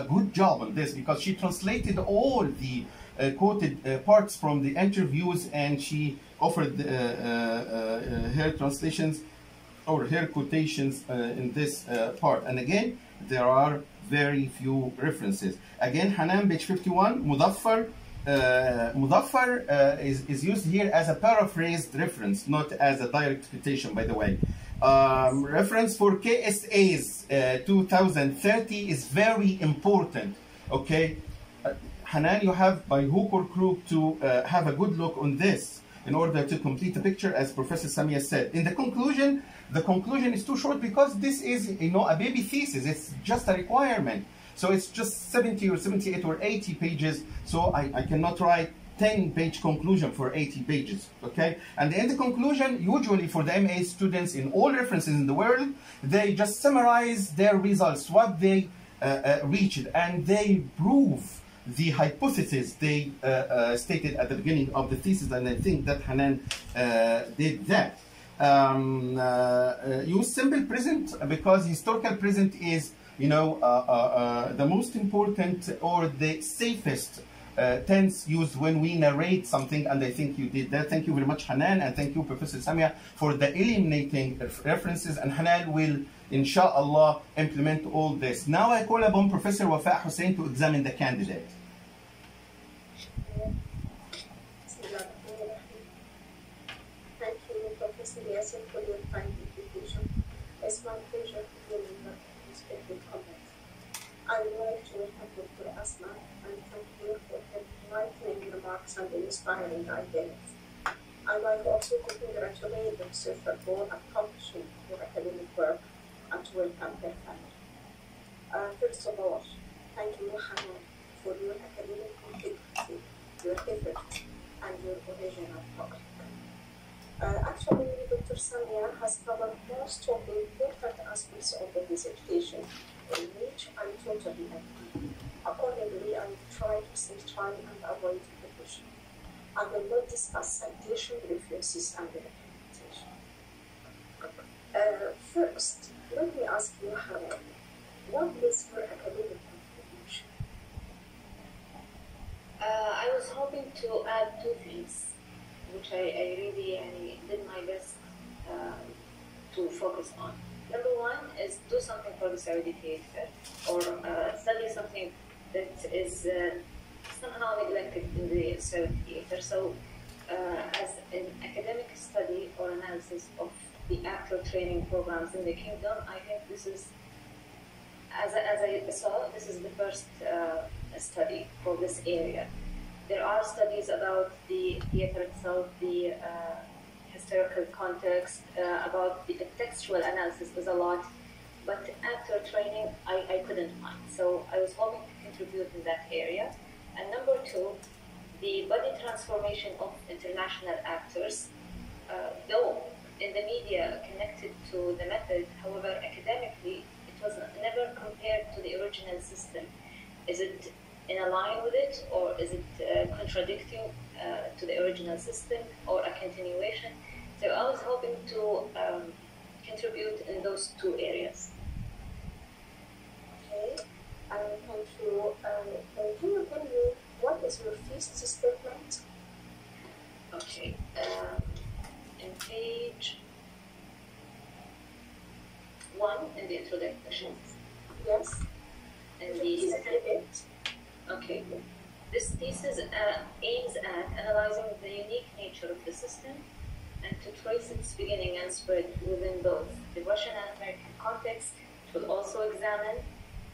good job on this, because she translated all the quoted parts from the interviews, and she offered her translations or her quotations in this part. And again, there are very few references. Again, Hanan, page 51, Mudaffar. Mudaffar is used here as a paraphrased reference, not as a direct quotation, by the way. Reference for KSA's 2030 is very important. Okay, Hanan, you have by hook or crook to have a good look on this in order to complete the picture, as Professor Samia said. In the conclusion is too short, because this is a baby thesis. It's just a requirement. So it's just 70 or 78 or 80 pages. So I cannot write 10-page conclusion for 80 pages, okay? And in the conclusion, usually for the MA students in all references in the world, they just summarize their results, what they reached, and they prove the hypothesis they stated at the beginning of the thesis, and I think that Hanan did that. use simple present because historical present is, you know, the most important or the safest tense used when we narrate something, and I think you did that. Thank you very much, Hanan, and thank you, Professor Samia, for the eliminating references, and Hanan will, inshallah, implement all this. Now I call upon Professor Wafa Hussein to examine the candidate. Thank you, Professor Yassin, for your kind invitation. It's my pleasure to deliver respected comments. I would like to welcome Dr. Asma and thank you for her enlightening remarks and inspiring ideas. I'd like also to congratulate Dr. for accomplishing your academic work and to welcome her family. First of all, thank you, Hanan, for your academic integrity, your effort, and your original topic. Actually, Dr. Samia has covered most of the important aspects of the dissertation, in which I totally agree. Accordingly, I will try to save time and avoid repetition. I will not discuss citation, references, and documentation. First, let me ask you, Hanan, what is your academic contribution? I was hoping to add two things, which I really did my best to focus on. Number one is do something for the Saudi theater, or study something that is somehow neglected in the Saudi theater. So, as an academic study or analysis of the actor training programs in the kingdom, I think this is, as I saw, this is the first study for this area. There are studies about the theater itself, the historical context, about the textual analysis is a lot, but actor training I couldn't find. So I was hoping to contribute in that area. And number two, the body transformation of international actors, though in the media connected to the method, however, academically, it was never compared to the original system. Is it in a line with it, or is it contradicting to the original system, or a continuation? So I was hoping to contribute in those two areas. Okay, thank you. Can you tell me what is your thesis statement? Okay, in page 1 in the introduction. Yes. And the okay. This thesis aims at analyzing the unique nature of the system and to trace its beginning and spread within both the Russian and American context. It will also examine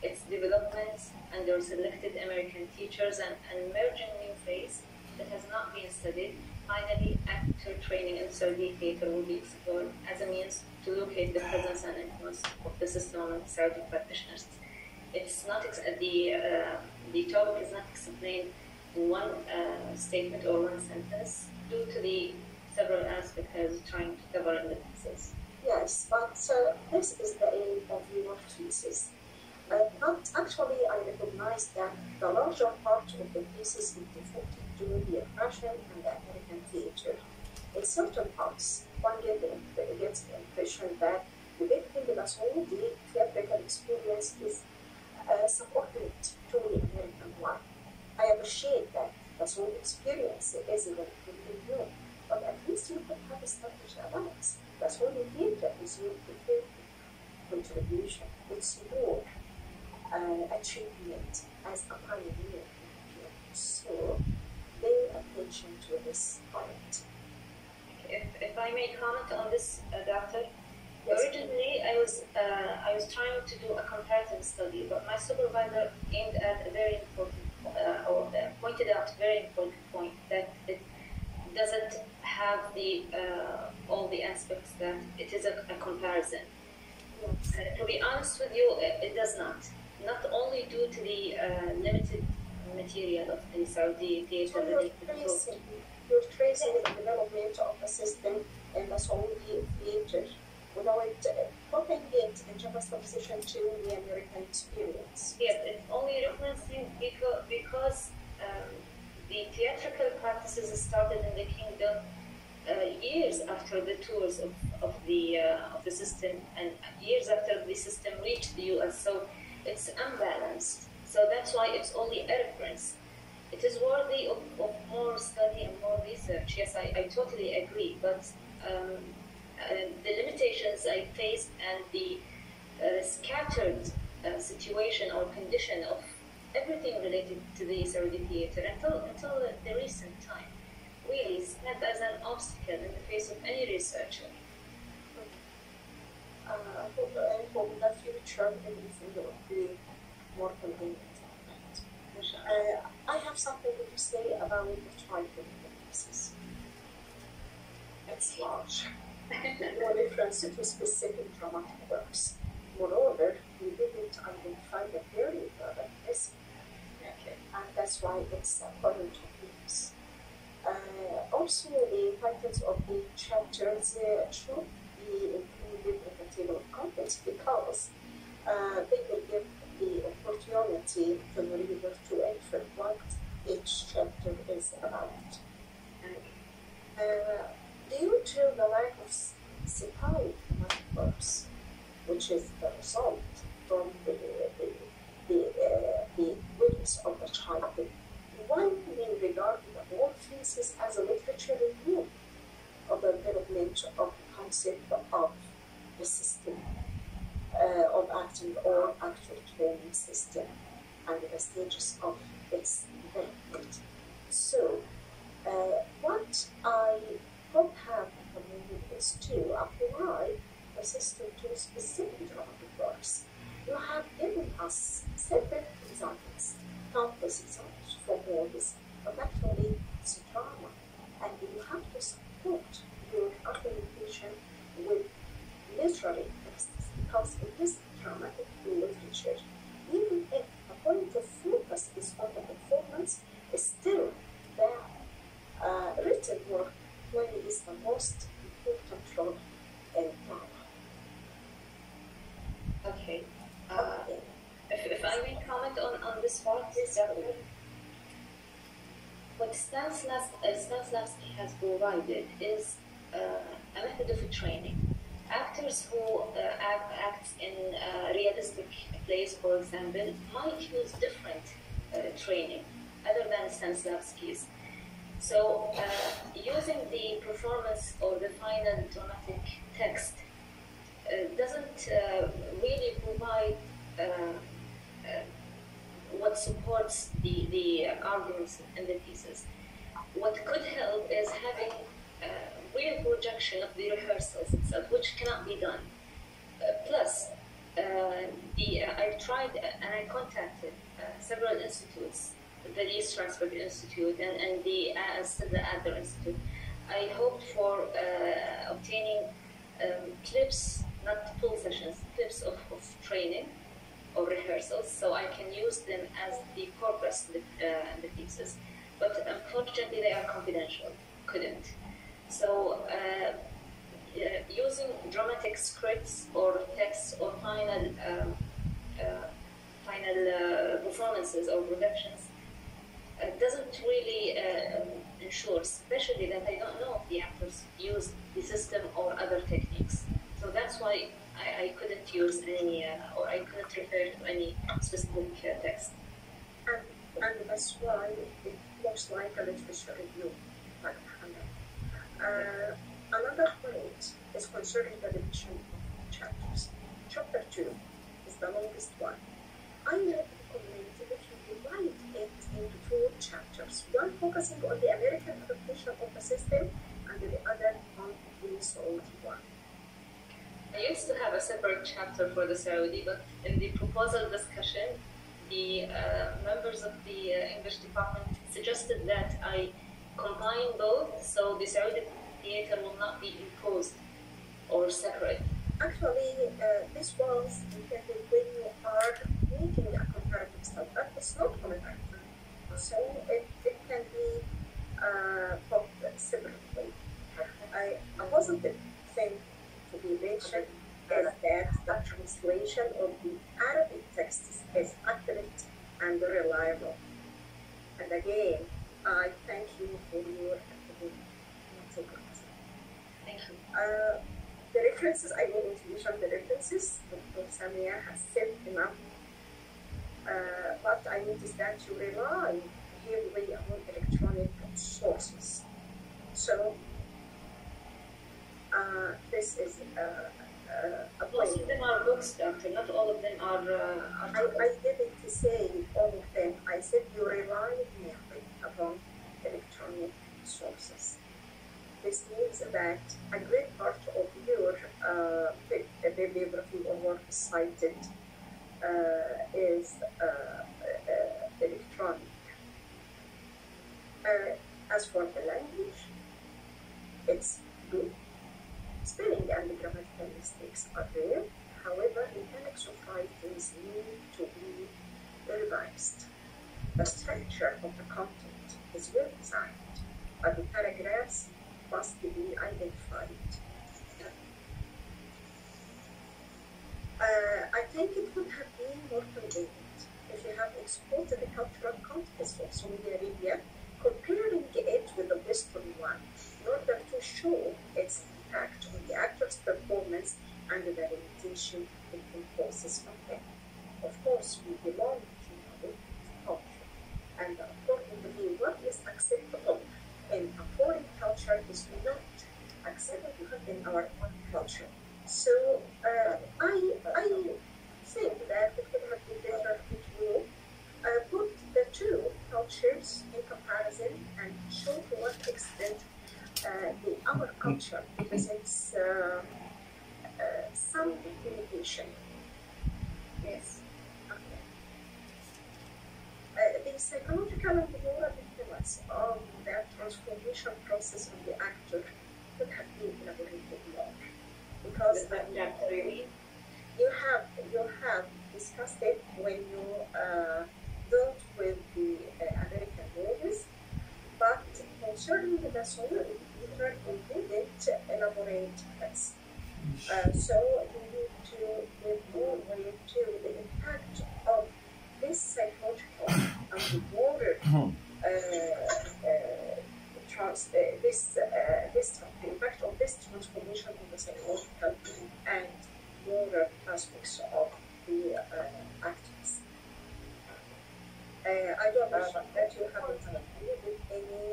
its developments under selected American teachers and an emerging new phase that has not been studied. Finally, actor training in Saudi theater will be explored as a means to locate the presence and influence of the system among Saudi practitioners. It's not the topic is not explained in one statement or one sentence due to the several aspects I was trying to cover in the thesis. Yes, but this is the aim of your thesis. But actually, I recognize that the larger part of the thesis is devoted to the Russian and the American theater. In certain parts, one gets the impression that depicting the Saudi theatrical experience is subordinate to the American one. I appreciate that the Saudi experience is relatively new, but at least you could have established a balance. The Saudi theater is your preferred contribution. It's your achievement as a pioneer. So pay attention to this point. If I may comment on this, Doctor. Yes. Originally, I was trying to do a comparative study, but my supervisor aimed at a very important, pointed out a very important point, that it doesn't have the all the aspects that it is a comparison. Yes. To be honest with you, it does not. Not only due to the limited material of the Saudi theater. So you're tracing the development of the system in the Saudi theater without putting it in juxtaposition to the American experience. Yes, it's only referencing because the theatrical practices started in the kingdom years after the tours of the system, and years after the system reached the US. So it's unbalanced. So that's why it's only a reference. It is worthy of more study and more research. Yes, I totally agree. But the limitations I faced and the scattered situation or condition of everything related to the Saudi theater until the recent time really stand as an obstacle in the face of any researcher. I hope in the future everything will be more convenient. I have something to say about the tripod process. It's large. No reference to specific dramatic works. Moreover, we didn't identify the period of this. Okay. And that's why it's important to use. Also, the titles of the chapters should be included in the table of contents because they will give the opportunity to the reader to infer what each chapter is about. Due to the lack of cited works, which is the result from the witness of the child, one may regard the whole thesis as a literature review of the development of the concept of the system of acting or actor training system and the stages of its development. So, what I would have recommended is to apply the system to specific dramatic works. You have given us several examples, countless examples for all this, but actually it's a drama, and you have to support your application with literary texts, because in this dramatic literature, even if the point of focus is on the performance, still the written work plays the most important role in drama. Okay. If I may comment on this part, Doctor, what Stanislavsky has provided is a method of training. Actors who act in realistic plays, for example, might use different training other than Stanislavsky's. So, using the performance or the final dramatic text doesn't really provide what supports the arguments in the pieces. What could help is having real projection of the rehearsals itself, which cannot be done. Plus, I tried and I contacted several institutes, the Leeds Transfer Institute and the Adler Institute. I hoped for obtaining clips, not full sessions, clips of training or rehearsals, so I can use them as the corpus in the pieces. But unfortunately, they are confidential. Couldn't. So using dramatic scripts or texts or final performances or productions doesn't really ensure, especially that I don't know if the actors use the system or other techniques. So that's why I couldn't use any, or I couldn't refer to any specific text. And that's why it looks like a literature review. Another point is concerning the division of chapters. Chapter 2 is the longest one. I would recommend if you divide it into 2 chapters, one focusing on the American adaptation of the system and the other on the Saudi one. I used to have a separate chapter for the Saudi, but in the proposal discussion, the members of the English department suggested that I combine both, so the Saudi theater will not be imposed or separate. Actually, this was intended when you are making a comparative study, but it's not comparative. So it can be taught separately. A positive thing to be mentioned is that the translation of the Arabic text is accurate and reliable. And again, I thank you for your integrity. thank you. The references, I will mention the references. Dr. Samia has said enough. But I noticed that you rely heavily on electronic sources. So this is a Most point. of them are books, doctor. Not all of them are articles. I didn't say all of them. I said you rely heavily upon electronic sources. This means that a great part of your bibliography or work cited is electronic. As for the language, it's good. Spelling and grammatical mistakes are there. However, mechanics of writings need to be revised. The structure of the content is well designed, but the paragraphs must be identified. I think it would have been more convenient if you have exported the cultural context of Saudi Arabia, comparing it with the Western one, in order to show its impact on the actor's performance and the limitation it imposes on them. Of course, we belong to the culture, and accordingly, what is acceptable in a foreign culture is not acceptable in our own culture. So I think that it would have been better if you put the two cultures in comparison and show to what extent our culture presents some limitation. Yes. Okay. The psychological and moral influence of the transformation process of the actor could have been elaborated more, because you have discussed it when you dealt with the American movies, but concerning the Saudi theater, we didn't elaborate this. So you need to give more weight to the impact of this psychological and the broader the impact of this transformation of the psychological and broader aspects of the actors. I don't know that you haven't included any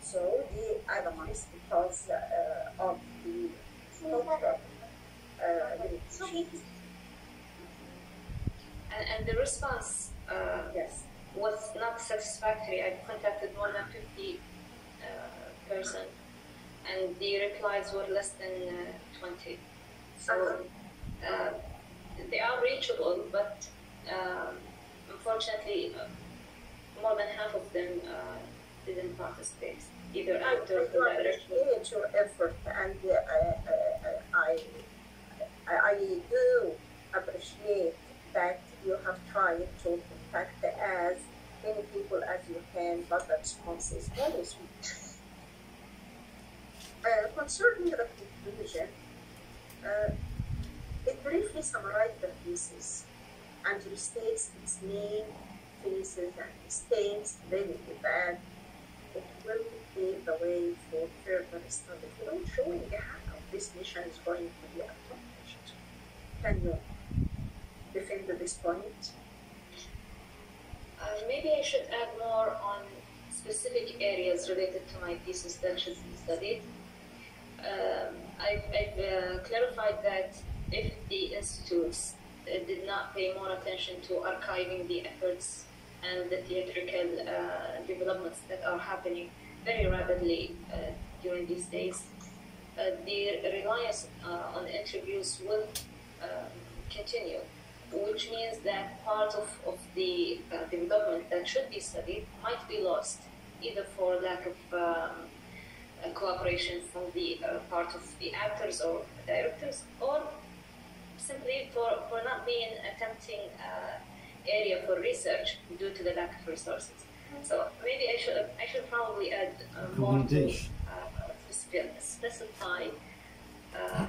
Saudi actors because of the cultural limitations. And the response Yes. was not satisfactory. I contacted more than 50 person, and the replies were less than 20. So they are reachable, but unfortunately, more than half of them didn't participate, either actors or directors. I appreciate your effort, and I do appreciate that you have tried to contact as many people as you can, but the response is very sweet. Concerning the conclusion, it briefly summarizes the thesis and restates its main phases and mistakes, relatively bad. It will pave the way for further study, without showing how this mission is going to be accomplished. Can you defend this point? Maybe I should add more on specific areas related to my thesis that should be studied. I've clarified that if the institutes did not pay more attention to archiving the efforts and the theatrical developments that are happening very rapidly during these days, the reliance on interviews will continue, which means that part of the development that should be studied might be lost, either for lack of cooperation from the part of the actors or directors, or simply for not being a tempting area for research due to the lack of resources. So maybe I should probably add more to specify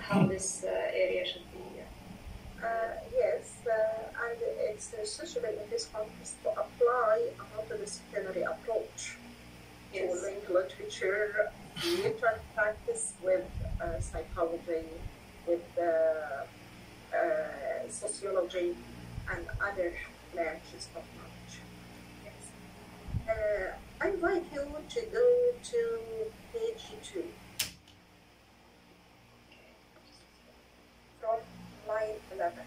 how this area should be. Yes, and it's essential in this context to apply a multidisciplinary approach to link literature, theatre practice with psychology, with sociology, and other branches of knowledge. Yes. I invite you to go to page 2. From line 11.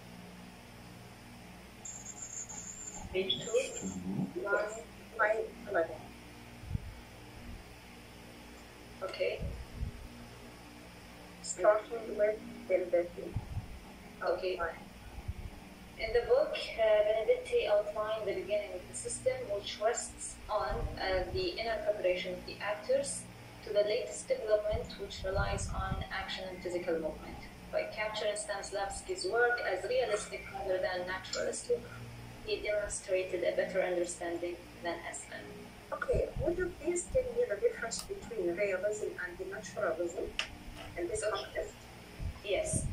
Page 2, line 11. Okay. Starting with Benedetti. Okay. In the book, Benedetti outlined the beginning of the system, which rests on the inner preparation of the actors, to the latest development, which relies on action and physical movement. By capturing Stanislavsky's work as realistic rather than naturalistic, he demonstrated a better understanding than Espen. Okay, would you please tell me the difference between realism and naturalism in this context? Yes.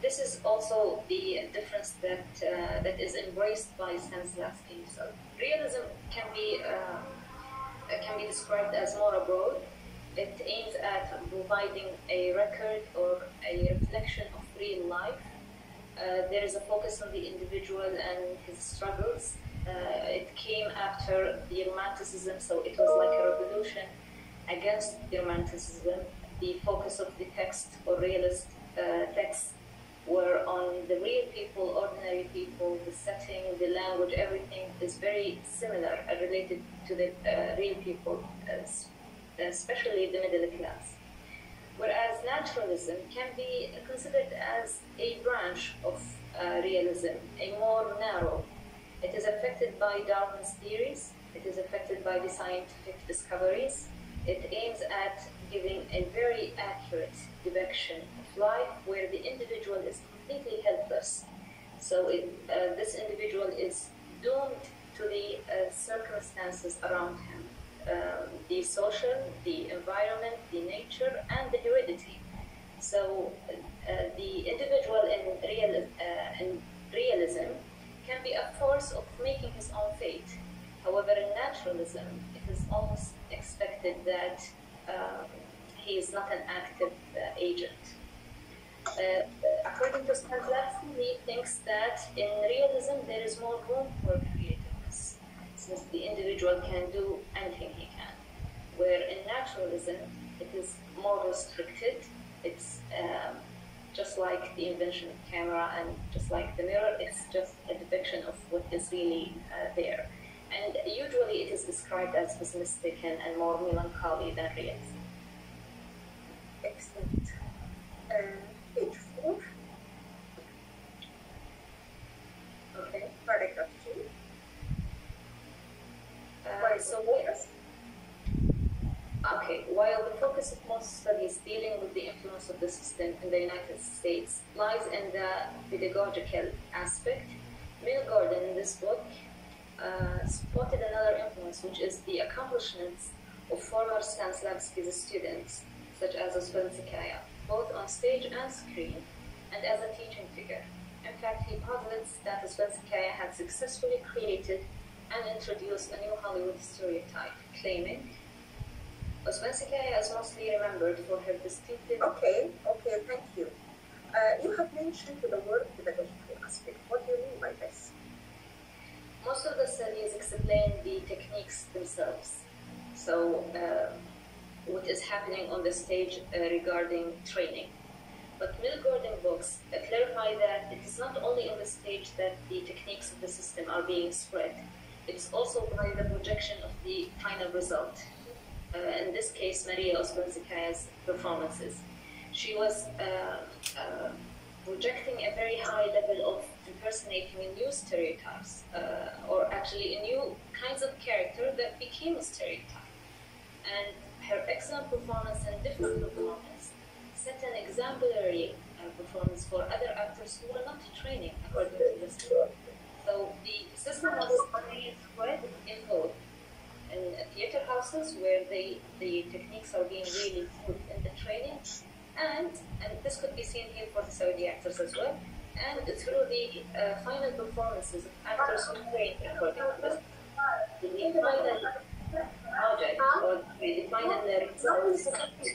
This is also the difference that is embraced by Stanislavsky himself. Realism can be described as more abroad. It aims at providing a record or a reflection of real life. There is a focus on the individual and his struggles. It came after the Romanticism, so it was like a revolution against the Romanticism. The focus of the text or realist texts were on the real people, ordinary people, the setting, the language, everything is very similar and related to the real people, especially the middle class. Whereas naturalism can be considered as a branch of realism, a more narrow. It is affected by Darwin's theories, it is affected by the scientific discoveries. It aims at giving a very accurate depiction of life where the individual is completely helpless. So this individual is doomed to the circumstances around him, the social, the environment, the nature, and the heredity. So the individual in realism can be a force of making his own fate. However, in naturalism, it is almost expected that he is not an active agent. According to Stanislavsky, he thinks that in realism there is more room for creativeness, since the individual can do anything he can. Where in naturalism, it is more restricted. It's just like the invention of camera and just like the mirror, it's just a depiction of what is really there. And usually it is described as pessimistic and more melancholy than realism. Excellent. Page 4. Okay, paragraph 2. While the focus of most studies dealing with the influence of the system in the United States lies in the pedagogical aspect, Mill Gordon in this book spotted another influence, which is the accomplishments of former Stanislavsky's students, such as Ospensky, both on stage and screen, and as a teaching figure. In fact, he posits that Ospensky had successfully created and introduced a new Hollywood stereotype, claiming Ospensky is mostly remembered for her distinctive... Okay, thank you. You have mentioned the word pedagogical aspect. What do you mean by this? Most of the studies explain the techniques themselves. So, what is happening on the stage regarding training. But Mill Gordon books clarify that it is not only on the stage that the techniques of the system are being spread. It's also by the projection of the final result. In this case, Maria Ospensky's performances. She was projecting a very high level of impersonating new stereotypes, or actually new kinds of character that became a stereotype. And her excellent performance and different performance set an exemplary performance for other actors who were not training according to this law. So the system was being spread in both in theater houses where the techniques are being really put in the training, and this could be seen here for the Saudi actors as well, and through the final performances of actors who trained according to this. The final object or we define in the results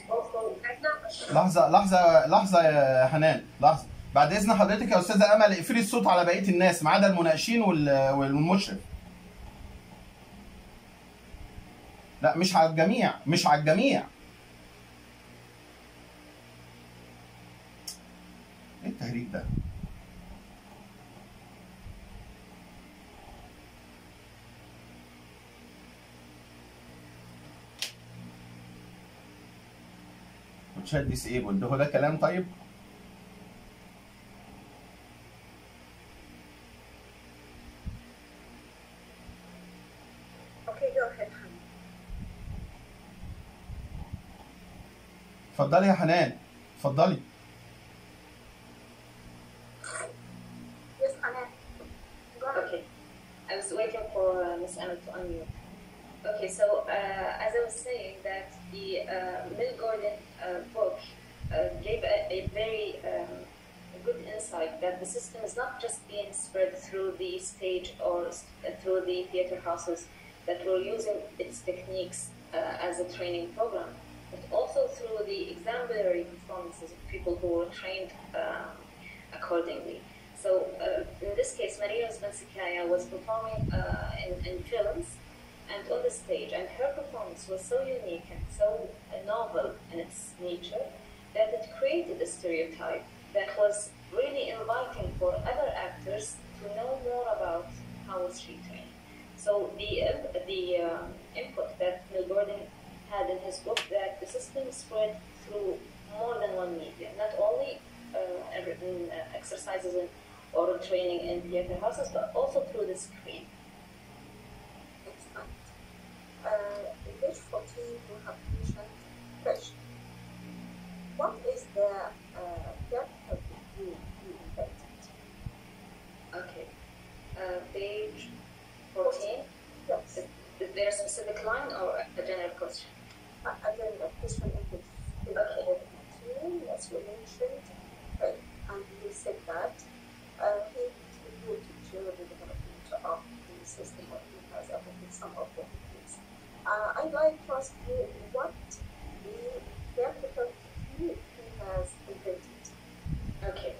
also لحظة يا حنان، لحظة. بعد إذن حضرتك يا أستاذة أمل اقفلي الصوت على بقية الناس ما عدا المناقشين والمشرف. لا مش على الجميع، مش على الجميع. إيه التهريج ده؟ chat disabled هو ده كلام طيب؟ Okay, go ahead, Hannah. اتفضلي يا حنان، اتفضلي. Yes, Hannah. Go ahead. okay. I was waiting for Miss Anna to unmute. Okay, so as I was saying that the Mill Gordon book gave a very good insight that the system is not just being spread through the stage or through the theater houses that were using its techniques as a training program, but also through the exemplary performances of people who were trained accordingly. So in this case, Maria Zbensikaya was performing in films and on the stage, and her performance was so unique and so novel in its nature that it created a stereotype that was really inviting for other actors to know more about how was she trained. So the input that Mill Gordon had in his book that the system spread through more than one media, not only exercises or training in theater houses, but also through the screen. Excellent. In page 14, you have mentioned question. What is the depth of the view you invented? Okay. Page 14. Yes. Is there a specific line or a general question? Again, the question in page 14, yes, you mentioned, and you said that he will teach you the development of the system or he has adopted some of the techniques. I'd like to ask you what the theoretical technique he has invented. Okay.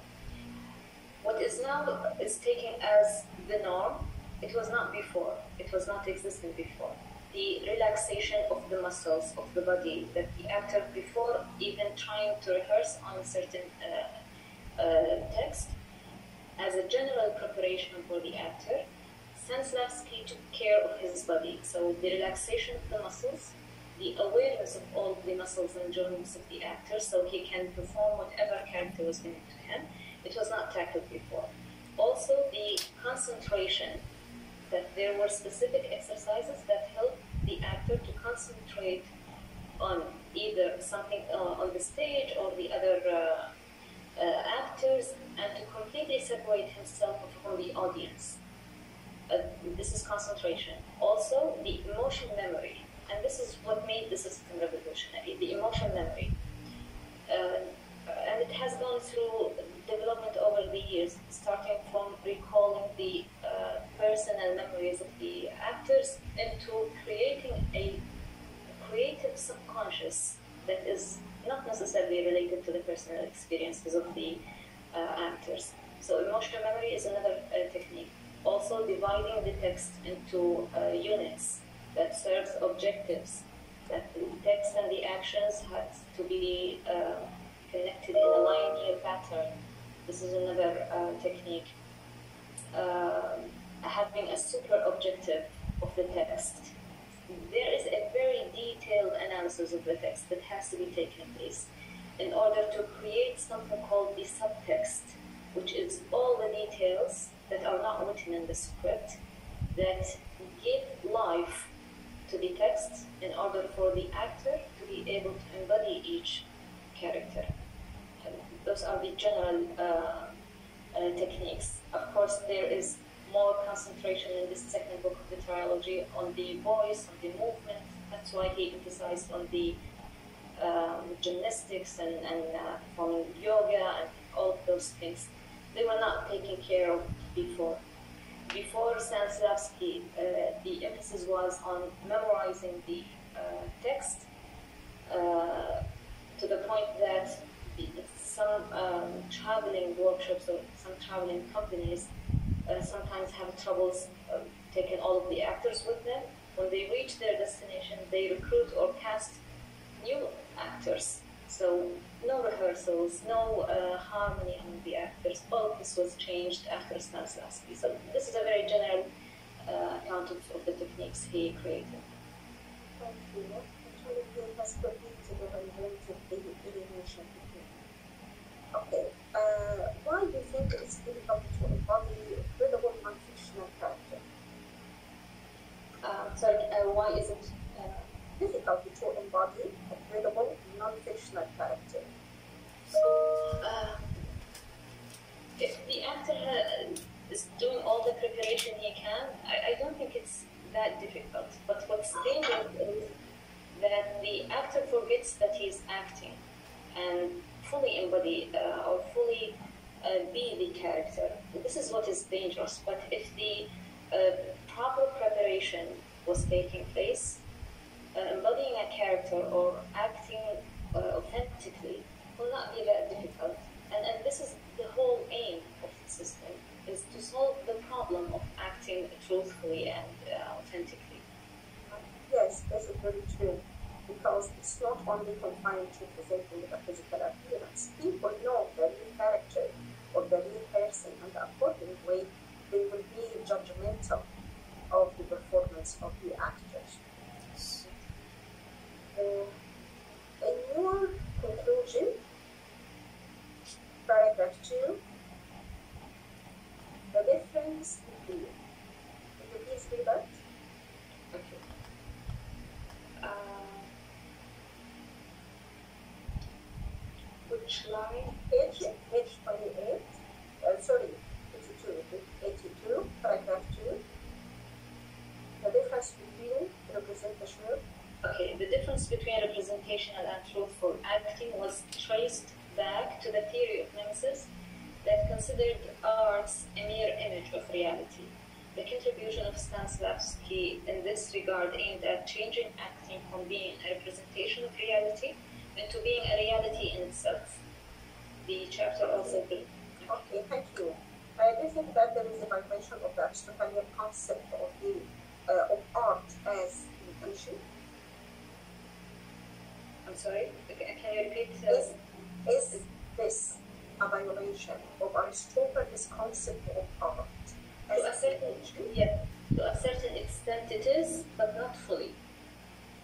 What is now is taken as the norm. It was not before. It was not existent before. The relaxation of the muscles of the body that the actor, before even trying to rehearse on a certain text, as a general preparation for the actor, Stanislavsky took care of his body. So the relaxation of the muscles, the awareness of all the muscles and joints of the actor so he can perform whatever character was given to him. It was not tackled before. Also the concentration, that there were specific exercises that help the actor to concentrate on either something on the stage or the other actors, and to completely separate himself from the audience. This is concentration. Also, the emotion memory, and this is what made the system revolutionary, the emotion memory. And it has gone through development over the years, starting from recalling the personal memories of the actors into creating a creative subconscious that is not necessarily related to the personal experiences of the actors. So emotional memory is another technique. Also dividing the text into units that serves objectives, that the text and the actions have to be connected in a linear pattern. This is another technique. Having a super objective of the text. There is a very detailed analysis of the text that has to be taken place in order to create something called the subtext, which is all the details that are not written in the script that give life to the text in order for the actor to be able to embody each character. And those are the general techniques. Of course, there is more concentration in this second book of the trilogy on the voice, on the movement. That's why he emphasized on the gymnastics and performing yoga and all of those things. They were not taken care of before. before Stanislavsky, the emphasis was on memorizing the text to the point that some traveling workshops or some traveling companies sometimes have troubles taking all of the actors with them. When they reach their destination, they recruit or cast new actors. So no rehearsals, no harmony among the actors. All of this was changed after Stanislavsky. So this is a very general account of the techniques he created. Thank you. Actually, he has completed or invented the elimination technique. Okay. Why do you think it's difficult to embody a credible non-fictional character? Sorry, why is it difficult to embody a credible non-fictional character? If the actor is doing all the preparation he can, I don't think it's that difficult. But what's dangerous is that the actor forgets that he's acting and fully embody or fully be the character. This is what is dangerous. But if the proper preparation was taking place, embodying a character or acting authentically will not be that difficult. And this is the whole aim of the system, is to solve the problem of acting truthfully and authentically. Yes, this is very true, because it's not only confined to presenting a physical appearance. People know the real character or the real person, and accordingly, they will be judgmental of the performance of the actors. In your conclusion, paragraph 2, the difference between, could you please read that? Okay. Which line? Page 28, sorry, 82, paragraph 2. The difference between representation. Okay, the difference between representational and truthful acting was traced back to the theory of nemesis that considered arts a mere image of reality. The contribution of Stanislavsky in this regard aimed at changing acting from being a representation of reality into being a reality in itself. The chapter also... Okay, thank you. Do you think that there is a violation of the Aristotelian concept of of art as imitation? I'm sorry, can you repeat? Is this a violation of Aristotle's concept of art? To a certain extent it is, but not fully.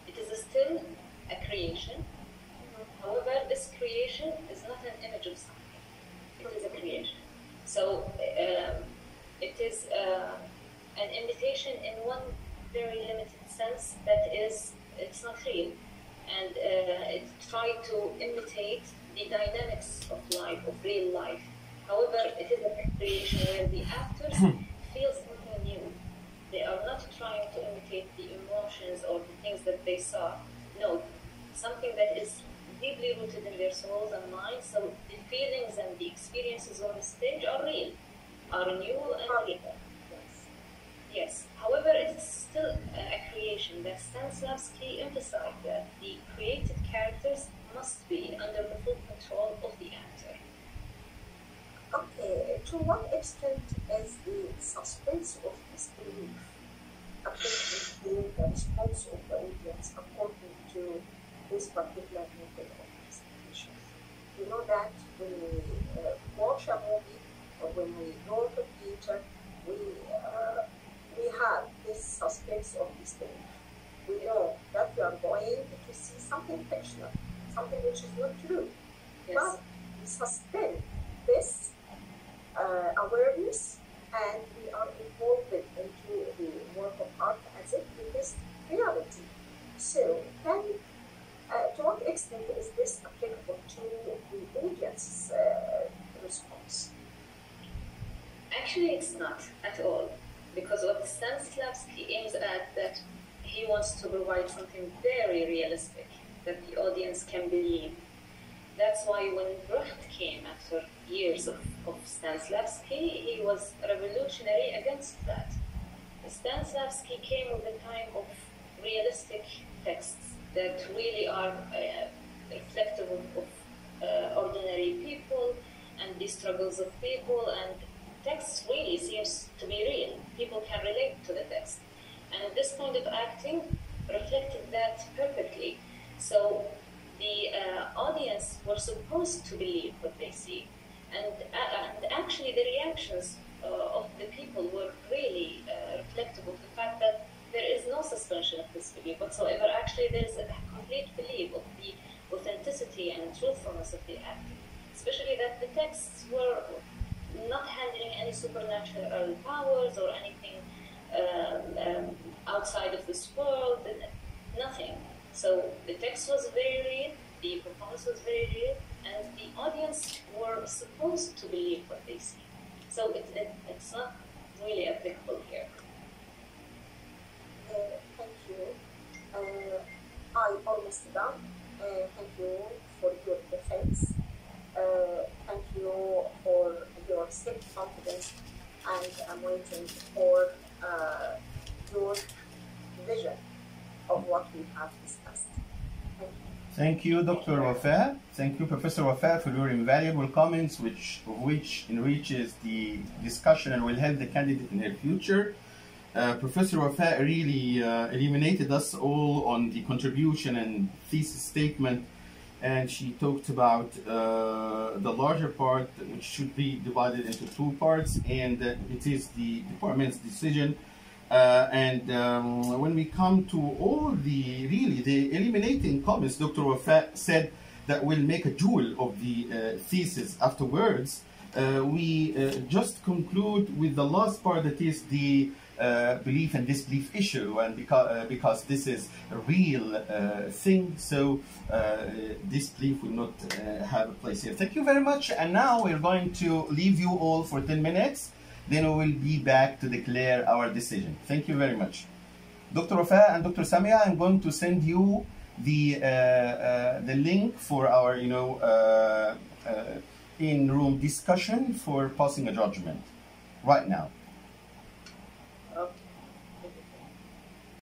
It is still a creation. However, this creation is not an image of something. It is a creation. So it is an imitation in one very limited sense, that is, it's not real. And it tried to imitate the dynamics of life, of real life. However, it is a creation where the actors feel something new. They are not trying to imitate the emotions or the things that they saw. No, something that is deeply rooted in their souls and minds. So the feelings and the experiences on the stage are real, are new and real. Yes. However, it's still a creation. That Stanislavsky emphasized that the created characters must be under the full control of the actor. Okay, to what extent is the suspense of disbelief affecting the response of the audience according to this particular method of presentation? You know that when we watch a movie or when we go to theater, we have this suspense of disbelief. We know that we are going to see something fictional, something which is not true. Yes. But we suspend this awareness, and we are involved into the work of art as if it is reality. So, to what extent is this applicable to the audience's response? Actually, it's not at all, because what Stanislavsky aims at, that he wants to provide something very realistic that the audience can believe. that's why when Brecht came after years of Stanislavsky, he was revolutionary against that. Stanislavsky came with a time of realistic texts that really are reflective of ordinary people and the struggles of people, and text really seems to be real. People can relate to the text. And this kind of acting reflected that perfectly. So the audience were supposed to believe what they see. And actually the reactions of the people were really reflective of the fact that there is no suspension of disbelief whatsoever. Actually, there is a complete belief of the authenticity and truthfulness of the acting, especially that the texts were not handling any supernatural powers or anything outside of this world, nothing. So the text was very real, the performance was very real, and the audience were supposed to believe what they see. So it's not really applicable here. Thank you. I'm almost done. Thank you for your defense. Thank you for your self-confidence, and I'm waiting for your vision of what we have discussed. Thank you. Thank you, Dr. Wafa. Thank you, Professor Wafa, for your invaluable comments, which enriches the discussion and will help the candidate in her future. Professor Wafa really illuminated us all on the contribution and thesis statement, and she talked about the larger part, which should be divided into two parts, and it is the department's decision. When we come to all the eliminating comments, Dr. Wafa said that we'll make a jewel of the thesis afterwards. We just conclude with the last part, that is the belief and disbelief issue, and because this is a real thing, so disbelief will not have a place here. Thank you very much, and now we're going to leave you all for 10 minutes. Then we will be back to declare our decision. Thank you very much. Dr. Wafa and Dr. Samia, I'm going to send you the link for our in-room discussion for passing a judgment right now.